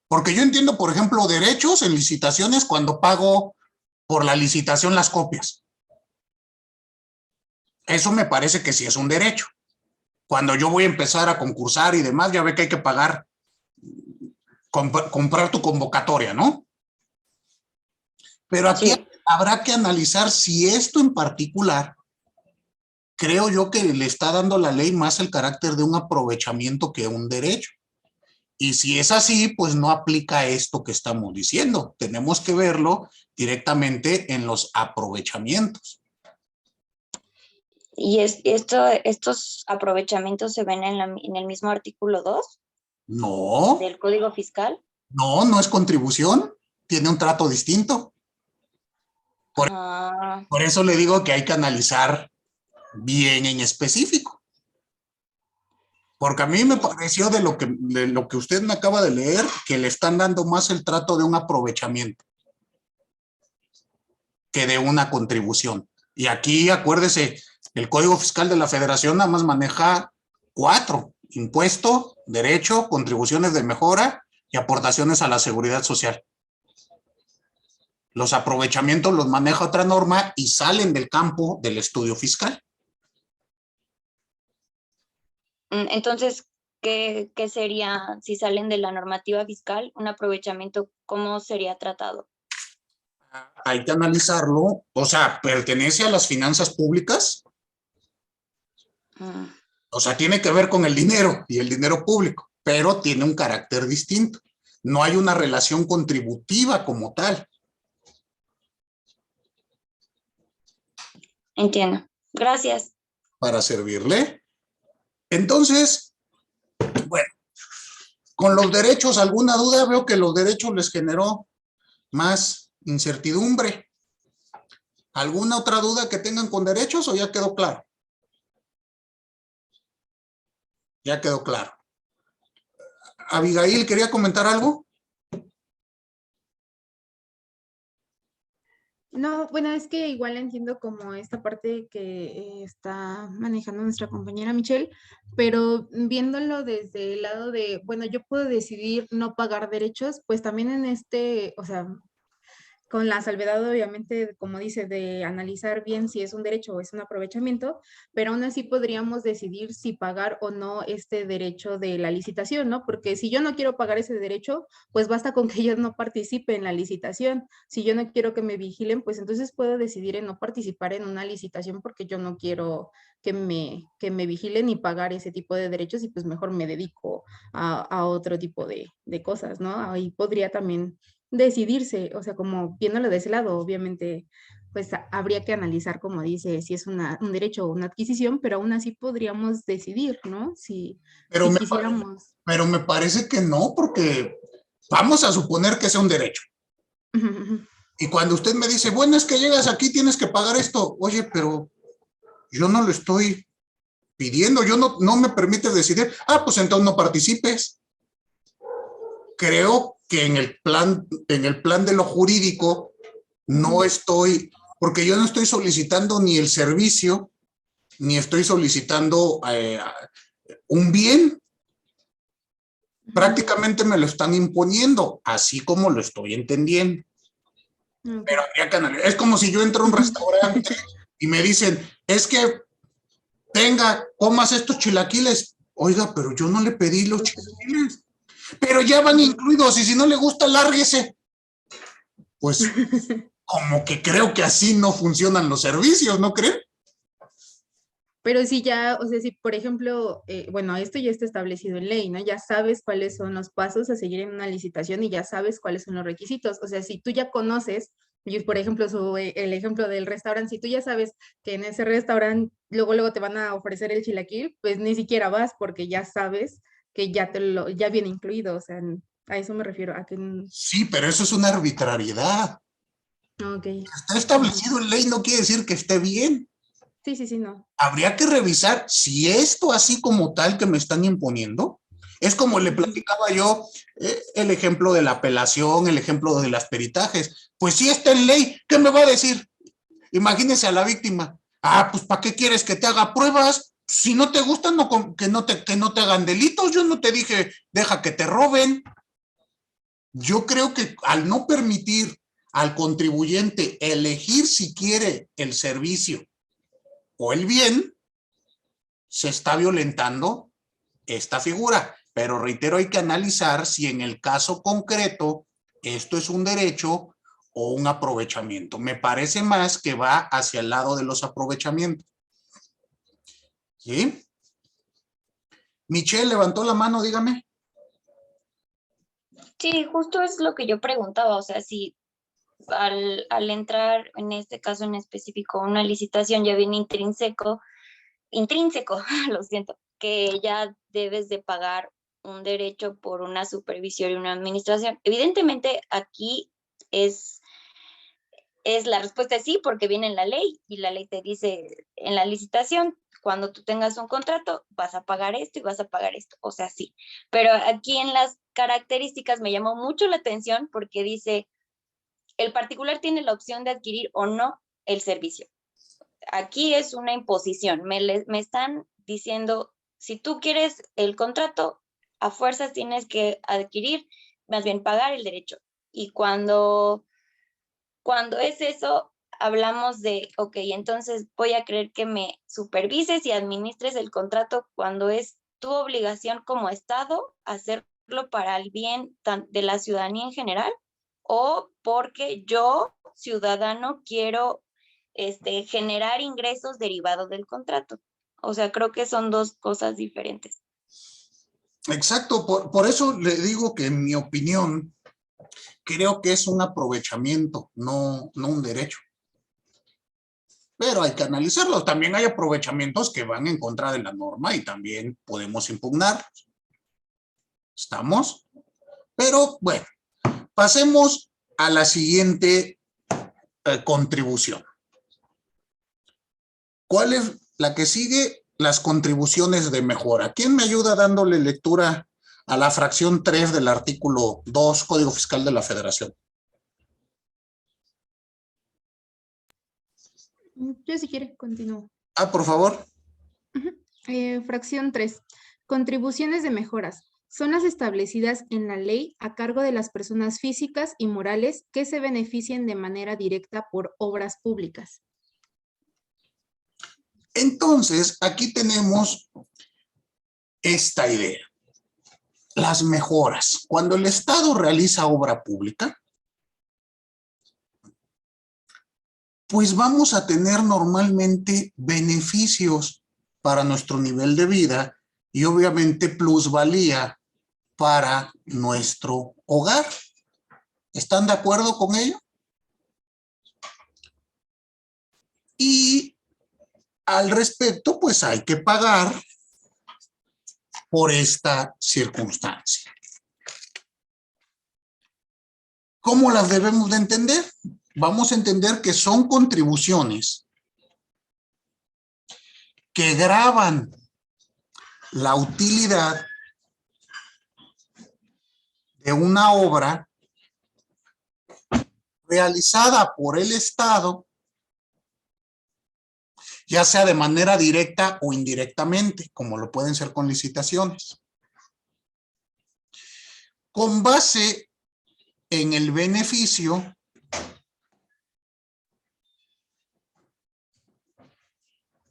porque yo entiendo, por ejemplo, derechos en licitaciones cuando pago por la licitación las copias. Eso me parece que sí es un derecho. Cuando yo voy a empezar a concursar y demás, ya ve que hay que pagar, comprar tu convocatoria, ¿no? Pero aquí Sí. habrá que analizar si esto en particular, creo yo que le está dando la ley más el carácter de un aprovechamiento que un derecho. Y si es así, pues no aplica esto que estamos diciendo. Tenemos que verlo directamente en los aprovechamientos. ¿Y estos aprovechamientos se ven en el mismo artículo 2 No, del Código Fiscal? no es contribución, tiene un trato distinto. Ah, Por eso le digo que hay que analizar bien en específico. Porque a mí me pareció de lo que usted me acaba de leer, que le están dando más el trato de un aprovechamiento que de una contribución. Y aquí, acuérdese, el Código Fiscal de la Federación nada más maneja 4: impuesto, derecho, contribuciones de mejora y aportaciones a la seguridad social. Los aprovechamientos los maneja otra norma y salen del campo del estudio fiscal. entonces, ¿qué sería, si salen de la normativa fiscal, un aprovechamiento, cómo sería tratado? Hay que analizarlo, o sea, pertenece a las finanzas públicas, Mm. o sea, tiene que ver con el dinero y el dinero público, pero tiene un carácter distinto. No hay una relación contributiva como tal. Entiendo. Gracias. Para servirle. Entonces, bueno, con los derechos, ¿alguna duda? Veo que los derechos les generó más incertidumbre. ¿Alguna otra duda que tengan con derechos o ya quedó claro? Ya quedó claro. Abigail, ¿quería comentar algo? No, bueno, es que igual entiendo como esta parte que está manejando nuestra compañera Michelle, pero viéndolo desde el lado de, bueno, yo puedo decidir no pagar derechos, pues también en este, o sea, con la salvedad obviamente, como dice, de analizar bien si es un derecho o es un aprovechamiento, pero aún así podríamos decidir si pagar o no este derecho de la licitación, ¿no? Porque si yo no quiero pagar ese derecho, pues basta con que yo no participe en la licitación. Si yo no quiero que me vigilen, pues entonces puedo decidir en no participar en una licitación porque yo no quiero que me vigilen y pagar ese tipo de derechos y pues mejor me dedico a otro tipo de cosas, ¿no? Ahí podría también decidirse, o sea, como viéndolo de ese lado, obviamente, pues habría que analizar, como dice, si es un derecho o una adquisición, pero aún así podríamos decidir, ¿no? Si Pero quisiéramos. pero me parece que no, porque vamos a suponer que sea un derecho. Y cuando usted me dice, bueno, es que llegas aquí, tienes que pagar esto. Oye, pero yo no lo estoy pidiendo, yo no me permite decidir. Ah, pues entonces no participes. Creo que en el plan de lo jurídico no estoy, porque yo no estoy solicitando ni el servicio, ni estoy solicitando un bien. Prácticamente me lo están imponiendo, así como lo estoy entendiendo. Okay. Pero habría que analizar. Es como si yo entro a un restaurante y me dicen, es que tenga, comas estos chilaquiles. Oiga, pero yo no le pedí los chilaquiles. Pero ya van incluidos y si no le gusta, lárguese. Pues como que creo que así no funcionan los servicios, ¿no creen? Pero si ya, o sea, si por ejemplo, bueno, esto ya está establecido en ley, ¿no? Ya sabes cuáles son los pasos a seguir en una licitación y ya sabes cuáles son los requisitos. O sea, si tú ya conoces, y por ejemplo, el ejemplo del restaurante, si tú ya sabes que en ese restaurante luego te van a ofrecer el chilaquil, pues ni siquiera vas porque ya sabes que ya viene incluido. O sea, a eso me refiero, a que... Sí, pero eso es una arbitrariedad. Ok. Está establecido en ley, no quiere decir que esté bien. Sí, no. Habría que revisar si esto así como tal que me están imponiendo, es como le platicaba yo, el ejemplo de la apelación, el ejemplo de las peritajes, pues si está en ley, ¿qué me va a decir? Imagínese a la víctima, ah, pues ¿para qué quieres que te haga pruebas? Si no te gustan, que no te hagan delitos, yo no te dije, deja que te roben. Yo creo que al no permitir al contribuyente elegir si quiere el servicio o el bien, se está violentando esta figura. Pero reitero, hay que analizar si en el caso concreto esto es un derecho o un aprovechamiento. Me parece más que va hacia el lado de los aprovechamientos. ¿Sí? Michelle levantó la mano, dígame. Sí, justo es lo que yo preguntaba, o sea, si al entrar en este caso en específico a una licitación ya viene intrínseco, lo siento, que ya debes de pagar un derecho por una supervisión y una administración. Evidentemente aquí es la respuesta es sí, porque viene en la ley y la ley te dice en la licitación, cuando tú tengas un contrato, vas a pagar esto y vas a pagar esto, o sea, sí. Pero aquí en las características me llamó mucho la atención porque dice, el particular tiene la opción de adquirir o no el servicio. Aquí es una imposición, me están diciendo, si tú quieres el contrato, a fuerzas tienes que adquirir, más bien pagar el derecho. Y cuando es eso, hablamos de, ok, entonces voy a creer que me supervises y administres el contrato cuando es tu obligación como Estado hacerlo para el bien de la ciudadanía en general o porque yo, ciudadano, quiero generar ingresos derivados del contrato. O sea, creo que son dos cosas diferentes. Exacto, por eso le digo que en mi opinión, creo que es un aprovechamiento, no un derecho. pero hay que analizarlos. También hay aprovechamientos que van en contra de la norma y también podemos impugnar. ¿Estamos? Pero bueno, pasemos a la siguiente contribución. ¿Cuál es la que sigue? Las contribuciones de mejora. ¿Quién me ayuda dándole lectura a la fracción 3 del artículo 2, Código Fiscal de la Federación? Yo si quiere, continúo. Por favor. Fracción 3. Contribuciones de mejoras. Son las establecidas en la ley a cargo de las personas físicas y morales que se beneficien de manera directa por obras públicas. Entonces, aquí tenemos esta idea. Las mejoras. Cuando el Estado realiza obra pública, pues vamos a tener normalmente beneficios para nuestro nivel de vida y obviamente plusvalía para nuestro hogar. ¿Están de acuerdo con ello? Y al respecto, pues hay que pagar por esta circunstancia. ¿Cómo las debemos de entender? Vamos a entender que son contribuciones que gravan la utilidad de una obra realizada por el Estado, ya sea de manera directa o indirectamente, como lo pueden ser con licitaciones. Con base en el beneficio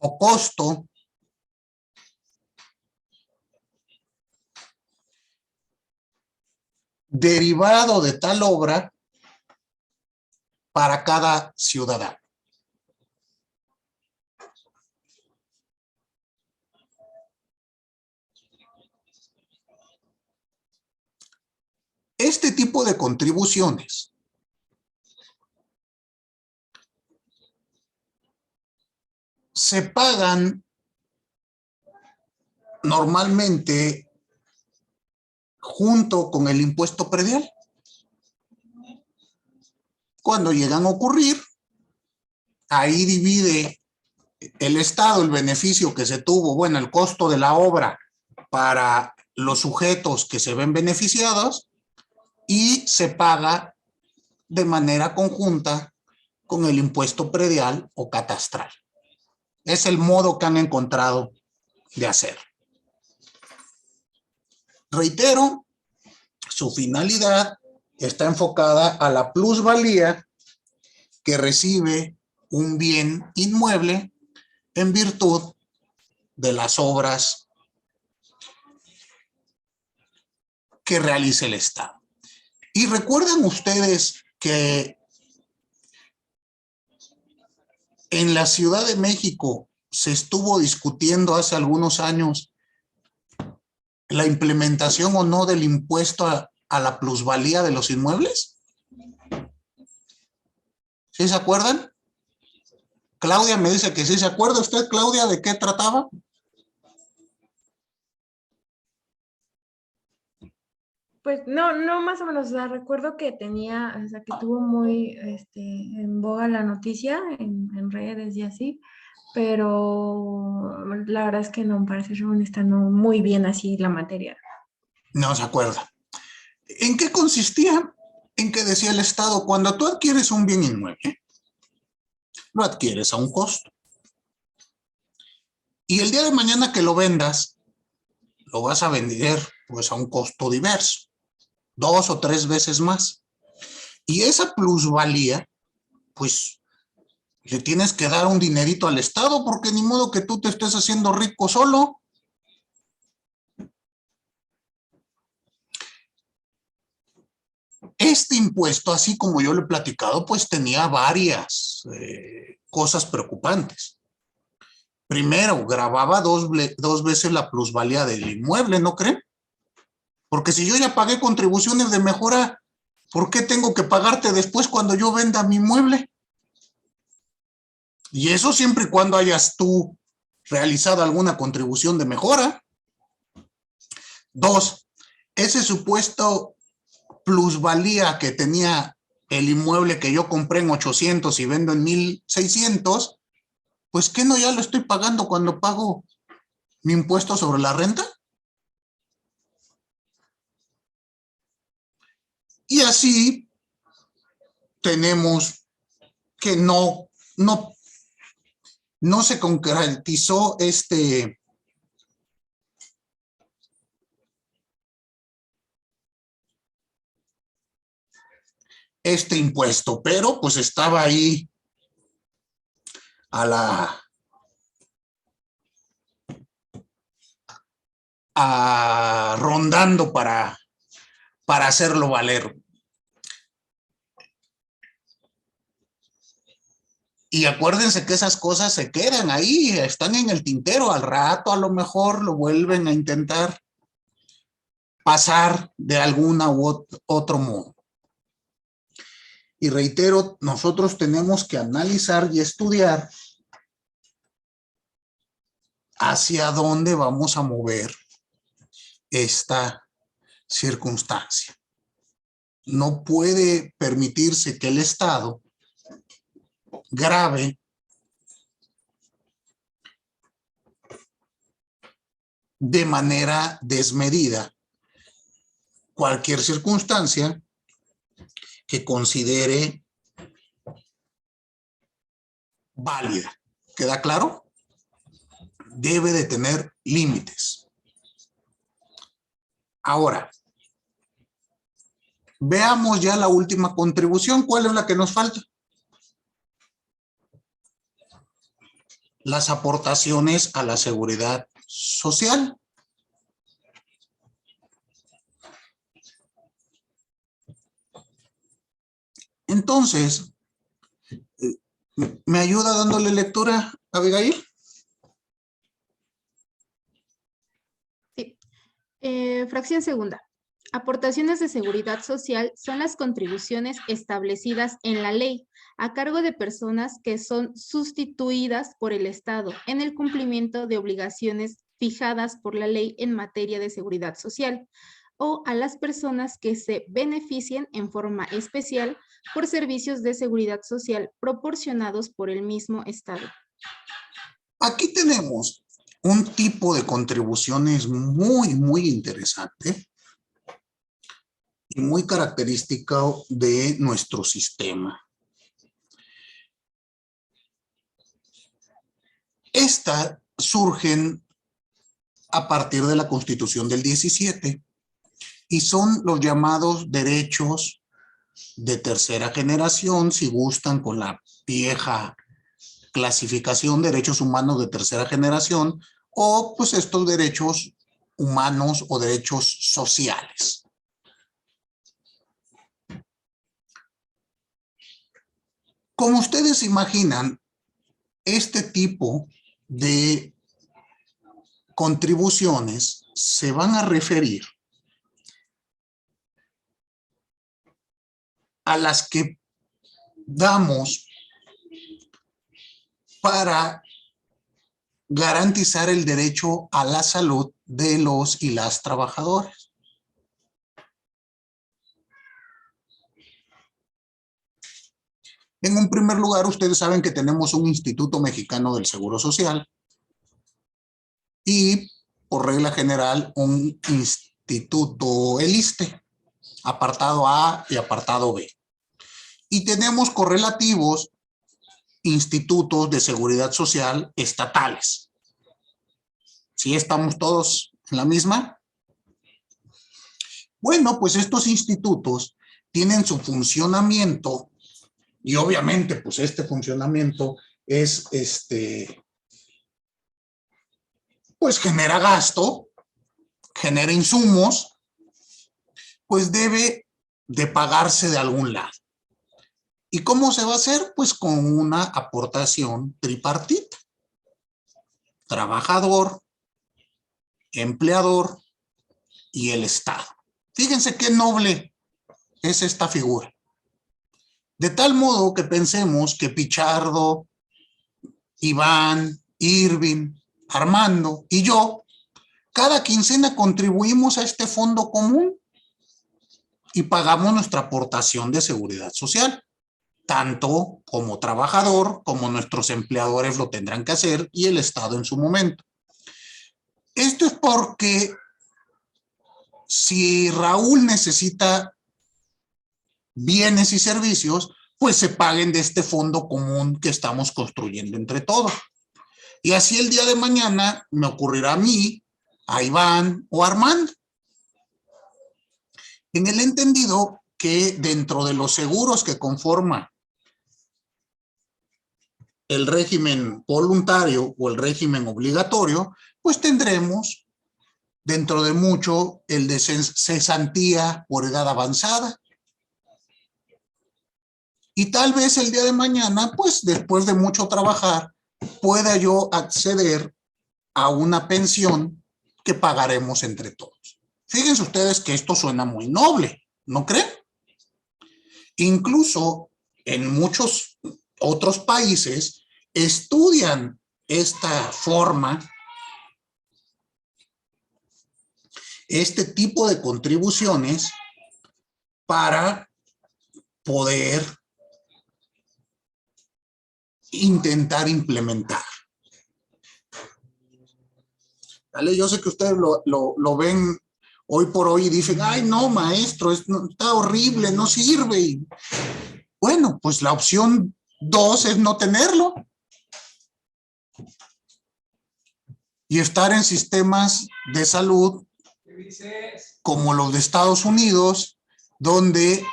o costo derivado de tal obra para cada ciudadano. Este tipo de contribuciones se pagan normalmente junto con el impuesto predial. Cuando llegan a ocurrir, ahí divide el Estado el beneficio que se tuvo, bueno, el costo de la obra para los sujetos que se ven beneficiados y se paga de manera conjunta con el impuesto predial o catastral. Es el modo que han encontrado de hacer. Reitero, su finalidad está enfocada a la plusvalía que recibe un bien inmueble en virtud de las obras que realice el Estado. Y recuerdan ustedes que en la Ciudad de México se estuvo discutiendo hace algunos años la implementación o no del impuesto a la plusvalía de los inmuebles. ¿Sí se acuerdan? Claudia me dice que sí. ¿Se acuerda usted, Claudia, de qué trataba? Pues no más o menos, o sea, recuerdo que tenía, o sea, que tuvo muy en boga la noticia en redes y así, pero la verdad es que no, para ser honesta, no muy bien así la materia. No se acuerda. ¿En qué consistía? En que decía el Estado, cuando tú adquieres un bien inmueble, lo adquieres a un costo. Y el día de mañana que lo vendas, lo vas a vender pues a un costo diverso, 2 o 3 veces más. Y esa plusvalía, pues le tienes que dar un dinerito al Estado, porque ni modo que tú te estés haciendo rico solo. Este impuesto, así como yo lo he platicado, pues tenía varias cosas preocupantes. Primero, gravaba dos veces la plusvalía del inmueble, ¿no creen? Porque si yo ya pagué contribuciones de mejora, ¿por qué tengo que pagarte después cuando yo venda mi inmueble? Y eso siempre y cuando hayas tú realizado alguna contribución de mejora. 2, ese supuesto plusvalía que tenía el inmueble que yo compré en 800 y vendo en 1600, pues ¿qué no ya lo estoy pagando cuando pago mi impuesto sobre la renta? Y así tenemos que no se concretizó este impuesto, pero pues estaba ahí rondando para hacerlo valer. Y acuérdense que esas cosas se quedan ahí, están en el tintero. Al rato a lo mejor lo vuelven a intentar pasar de alguna u otro modo. Y reitero, nosotros tenemos que analizar y estudiar hacia dónde vamos a mover esta circunstancia. No puede permitirse que el Estado grave de manera desmedida cualquier circunstancia que considere válida. ¿Queda claro? Debe de tener límites. Ahora, veamos ya la última contribución. ¿Cuál es la que nos falta? Las aportaciones a la seguridad social. Entonces, ¿me ayuda dándole lectura, Abigail? Sí. Fracción segunda. Aportaciones de seguridad social son las contribuciones establecidas en la ley a cargo de personas que son sustituidas por el Estado en el cumplimiento de obligaciones fijadas por la ley en materia de seguridad social, o a las personas que se beneficien en forma especial por servicios de seguridad social proporcionados por el mismo Estado. Aquí tenemos un tipo de contribuciones muy, muy interesante y muy característico de nuestro sistema. Estas surgen a partir de la Constitución del 17 y son los llamados derechos de tercera generación, si gustan con la vieja clasificación, derechos humanos de tercera generación, o pues estos derechos humanos o derechos sociales. Como ustedes imaginan, este tipo de contribuciones se van a referir a las que damos para garantizar el derecho a la salud de los y las trabajadoras. En un primer lugar, ustedes saben que tenemos un Instituto Mexicano del Seguro Social y, por regla general, un instituto, el ISSSTE, apartado A y apartado B. Y tenemos correlativos institutos de seguridad social estatales. ¿Sí estamos todos en la misma? Bueno, pues estos institutos tienen su funcionamiento y obviamente pues este funcionamiento es pues genera gasto, genera insumos, pues debe de pagarse de algún lado. ¿Y cómo se va a hacer? Pues con una aportación tripartita. Trabajador, empleador y el Estado. Fíjense qué noble es esta figura. De tal modo que pensemos que Pichardo, Iván, Irving, Armando y yo, cada quincena contribuimos a este fondo común y pagamos nuestra aportación de seguridad social, tanto como trabajador como nuestros empleadores lo tendrán que hacer y el Estado en su momento. Esto es porque si Raúl necesita bienes y servicios, pues se paguen de este fondo común que estamos construyendo entre todos. Y así el día de mañana me ocurrirá a mí, a Iván o a Armando. En el entendido que dentro de los seguros que conforma el régimen voluntario o el régimen obligatorio, pues tendremos dentro de mucho el de cesantía por edad avanzada. Y tal vez el día de mañana, pues después de mucho trabajar, pueda yo acceder a una pensión que pagaremos entre todos. Fíjense ustedes que esto suena muy noble, ¿no creen? Incluso en muchos otros países estudian esta forma, este tipo de contribuciones para poder intentar implementar. ¿Vale? Yo sé que ustedes lo ven hoy por hoy y dicen, ay no maestro, está horrible, no sirve. Y, bueno, pues la opción 2 es no tenerlo. Y estar en sistemas de salud como los de Estados Unidos, donde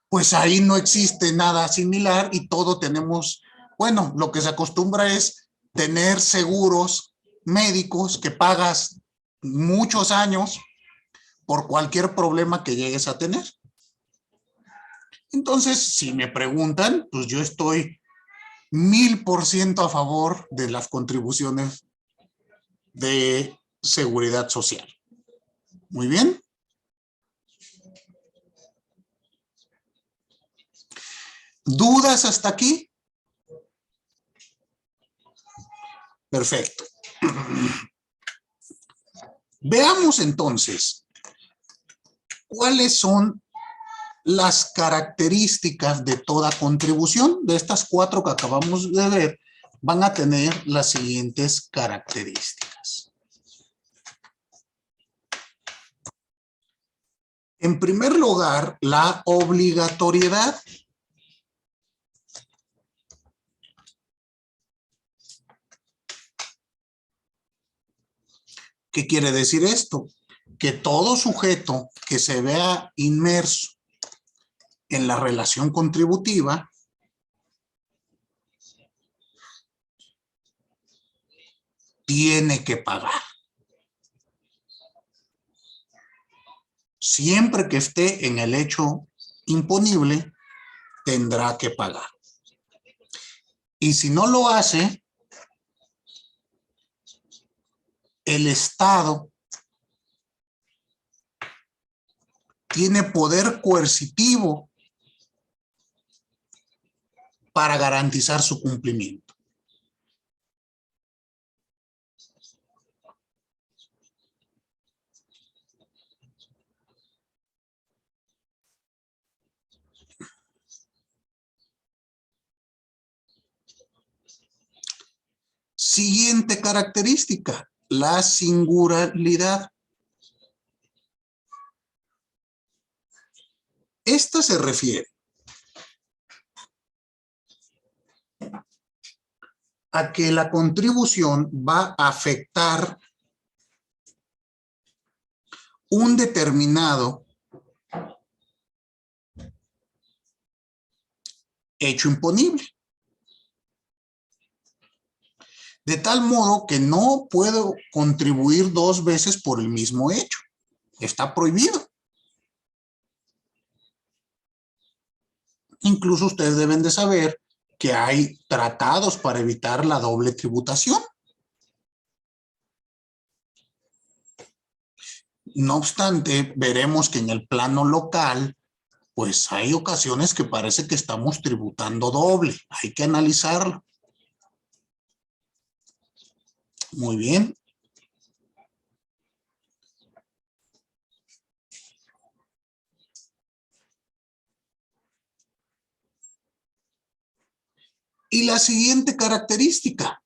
pues ahí no existe nada similar y todo tenemos, bueno, lo que se acostumbra es tener seguros médicos que pagas muchos años por cualquier problema que llegues a tener. Entonces, si me preguntan, pues yo estoy 1000% a favor de las contribuciones de seguridad social. Muy bien. ¿Dudas hasta aquí? Perfecto. Veamos entonces cuáles son las características de toda contribución. De estas 4 que acabamos de ver, van a tener las siguientes características. En primer lugar, la obligatoriedad. ¿Qué quiere decir esto? Que todo sujeto que se vea inmerso en la relación contributiva tiene que pagar. Siempre que esté en el hecho imponible, tendrá que pagar. Y si no lo hace, el Estado tiene poder coercitivo para garantizar su cumplimiento. Siguiente característica, la singularidad. Esta se refiere a que la contribución va a afectar un determinado hecho imponible. De tal modo que no puedo contribuir 2 veces por el mismo hecho. Está prohibido. Incluso ustedes deben de saber que hay tratados para evitar la doble tributación. No obstante, veremos que en el plano local, pues hay ocasiones que parece que estamos tributando doble. Hay que analizarlo. Muy bien. Y la siguiente característica.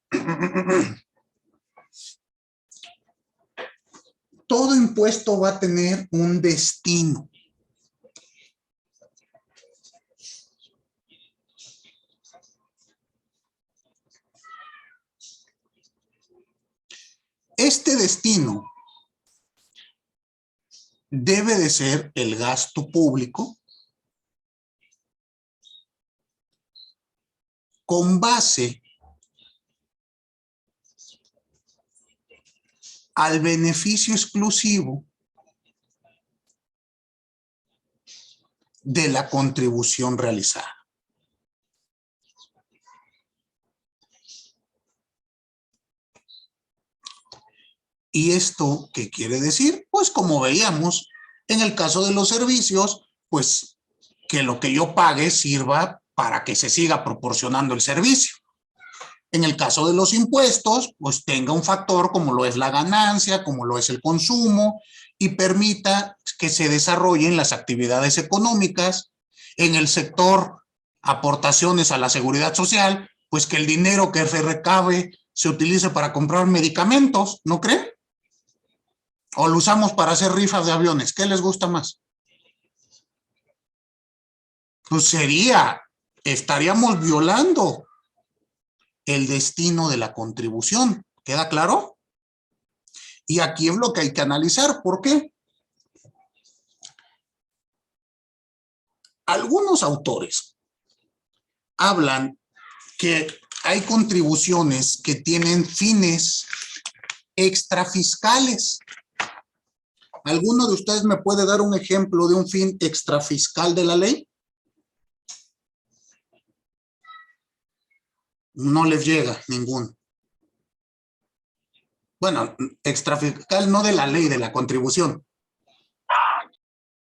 Todo impuesto va a tener un destino. Este destino debe de ser el gasto público con base al beneficio exclusivo de la contribución realizada. ¿Y esto qué quiere decir? Pues como veíamos, en el caso de los servicios, pues que lo que yo pague sirva para que se siga proporcionando el servicio. En el caso de los impuestos, pues tenga un factor como lo es la ganancia, como lo es el consumo, y permita que se desarrollen las actividades económicas. En el sector aportaciones a la seguridad social, pues que el dinero que se recabe se utilice para comprar medicamentos, ¿no creen? ¿O lo usamos para hacer rifas de aviones? ¿Qué les gusta más? Pues estaríamos violando el destino de la contribución. ¿Queda claro? Y aquí es lo que hay que analizar. ¿Por qué? Algunos autores hablan que hay contribuciones que tienen fines extrafiscales. ¿Alguno de ustedes me puede dar un ejemplo de un fin extrafiscal de la ley? No les llega ninguno. Bueno, extrafiscal no de la ley, de la contribución.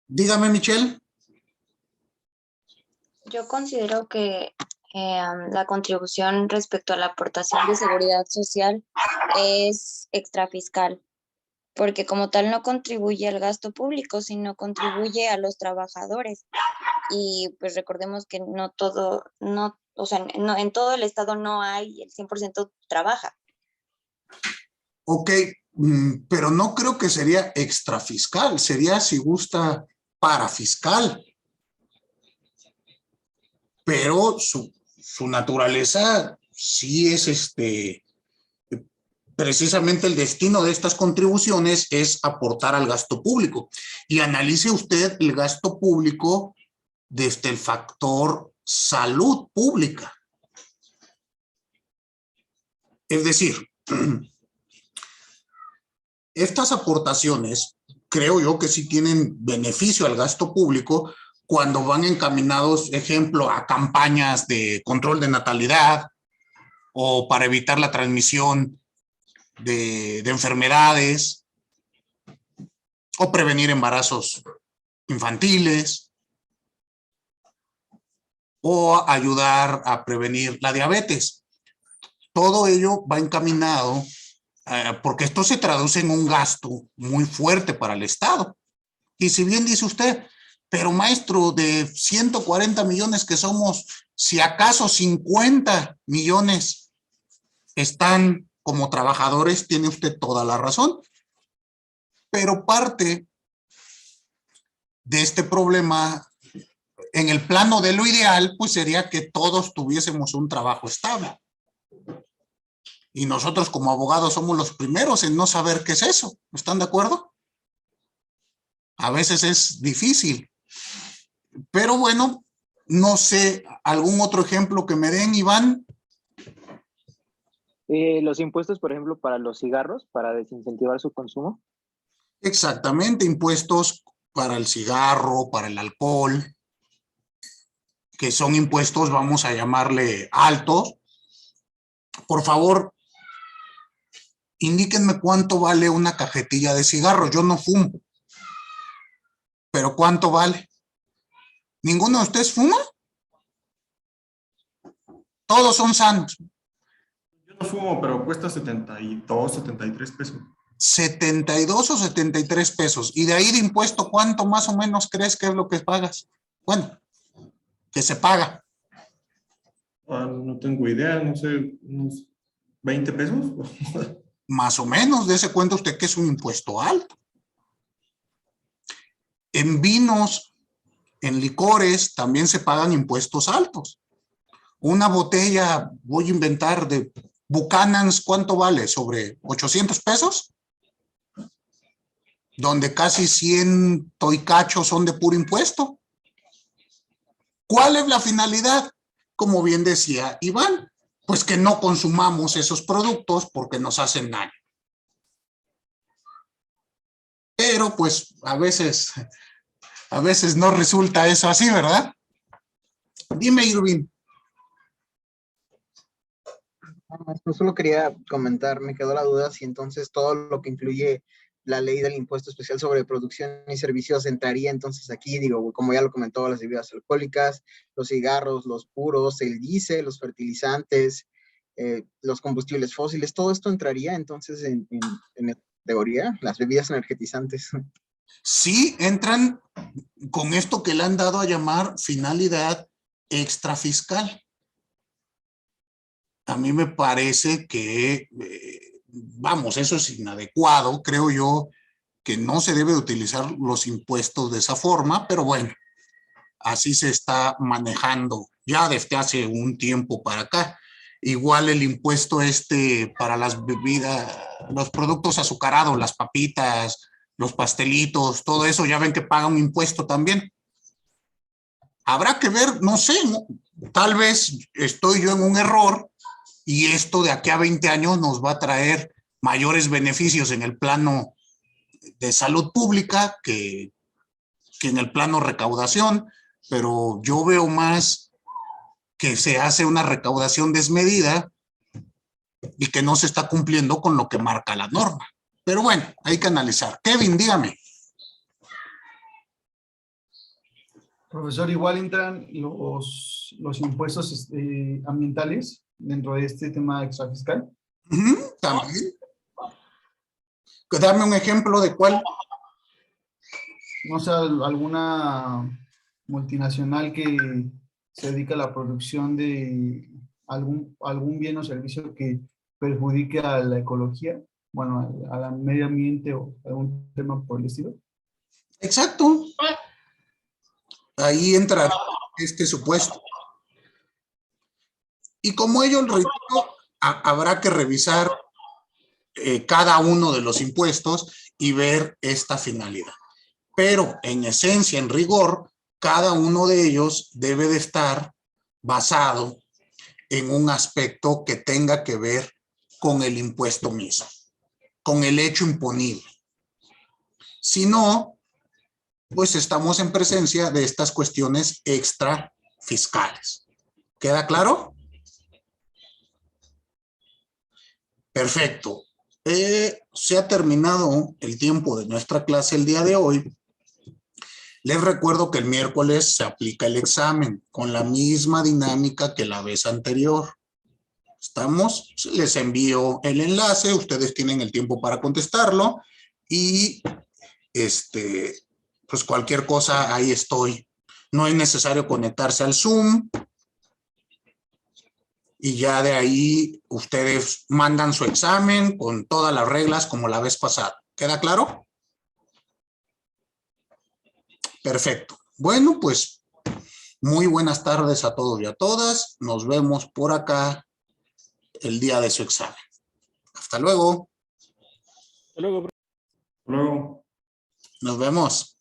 Dígame, Michelle. Yo considero que la contribución respecto a la aportación de seguridad social es extrafiscal, porque como tal no contribuye al gasto público, sino contribuye a los trabajadores. Y pues recordemos que no todo, o sea, no, en todo el estado no hay el 100% trabaja. Ok, pero no creo que sería extrafiscal, sería, si gusta, parafiscal. Pero su naturaleza sí es precisamente el destino de estas contribuciones es aportar al gasto público. Y analice usted el gasto público desde el factor salud pública. Es decir, estas aportaciones creo yo que sí tienen beneficio al gasto público cuando van encaminados, ejemplo, a campañas de control de natalidad o para evitar la transmisión de enfermedades o prevenir embarazos infantiles o ayudar a prevenir la diabetes. Todo ello va encaminado porque esto se traduce en un gasto muy fuerte para el Estado. Y si bien dice usted, pero maestro, de 140 millones que somos, si acaso 50 millones están como trabajadores, tiene usted toda la razón. Pero parte de este problema, en el plano de lo ideal, pues sería que todos tuviésemos un trabajo estable. Y nosotros como abogados somos los primeros en no saber qué es eso. ¿Están de acuerdo? A veces es difícil. Pero bueno, no sé, ¿algún otro ejemplo que me den, Iván? Los impuestos, por ejemplo, para los cigarros, para desincentivar su consumo. Exactamente, impuestos para el cigarro, para el alcohol, que son impuestos, vamos a llamarle altos. Por favor, indíquenme cuánto vale una cajetilla de cigarro. Yo no fumo. ¿Pero cuánto vale? ¿Ninguno de ustedes fuma? Todos son sanos. Yo no fumo, pero cuesta 72, 73 pesos. 72 o 73 pesos. Y de ahí de impuesto, ¿cuánto más o menos crees que es lo que pagas? Bueno, que se paga. No tengo idea, no sé, unos 20 pesos. Más o menos, dése cuenta usted que es un impuesto alto. En vinos, en licores, también se pagan impuestos altos. Una botella, voy a inventar, de Buchanan's, ¿cuánto vale? ¿Sobre 800 pesos? Donde casi 100 toicachos son de puro impuesto. ¿Cuál es la finalidad? Como bien decía Iván, pues que no consumamos esos productos porque nos hacen daño. Pero pues a veces no resulta eso así, ¿verdad? Dime, Irving. Yo solo quería comentar, me quedó la duda si entonces todo lo que incluye la ley del impuesto especial sobre producción y servicios entraría entonces aquí, digo, como ya lo comentó, las bebidas alcohólicas, los cigarros, los puros, el diésel, los fertilizantes, los combustibles fósiles, todo esto entraría entonces en esta categoría, las bebidas energetizantes. Sí, entran con esto que le han dado a llamar finalidad extrafiscal. A mí me parece que, vamos, eso es inadecuado. Creo yo que no se debe utilizar los impuestos de esa forma, pero bueno, así se está manejando ya desde hace un tiempo para acá. Igual el impuesto para las bebidas, los productos azucarados, las papitas, los pastelitos, todo eso, ya ven que paga un impuesto también. Habrá que ver, no sé, tal vez estoy yo en un error y esto de aquí a 20 años nos va a traer mayores beneficios en el plano de salud pública que en el plano recaudación, pero yo veo más que se hace una recaudación desmedida y que no se está cumpliendo con lo que marca la norma. Pero bueno, hay que analizar. Kevin, dígame. Profesor, igual entran los impuestos ambientales dentro de este tema extrafiscal. También. Dame un ejemplo de cuál. No sé, alguna multinacional que se dedica a la producción de algún bien o servicio que perjudique a la ecología, bueno, al medio ambiente o algún tema por el estilo. Exacto. Ahí entra este supuesto. Y como ello, repito, habrá que revisar cada uno de los impuestos y ver esta finalidad. Pero en esencia, en rigor, cada uno de ellos debe de estar basado en un aspecto que tenga que ver con el impuesto mismo, con el hecho imponible. Si no, pues estamos en presencia de estas cuestiones extrafiscales. ¿Queda claro? Perfecto. Se ha terminado el tiempo de nuestra clase el día de hoy. Les recuerdo que el miércoles se aplica el examen con la misma dinámica que la vez anterior. ¿Estamos? Les envío el enlace, ustedes tienen el tiempo para contestarlo y pues cualquier cosa, ahí estoy. No es necesario conectarse al Zoom y ya de ahí ustedes mandan su examen con todas las reglas como la vez pasada. ¿Queda claro? Perfecto. Bueno, pues muy buenas tardes a todos y a todas. Nos vemos por acá el día de su examen. Hasta luego. Hasta luego. Luego. Nos vemos.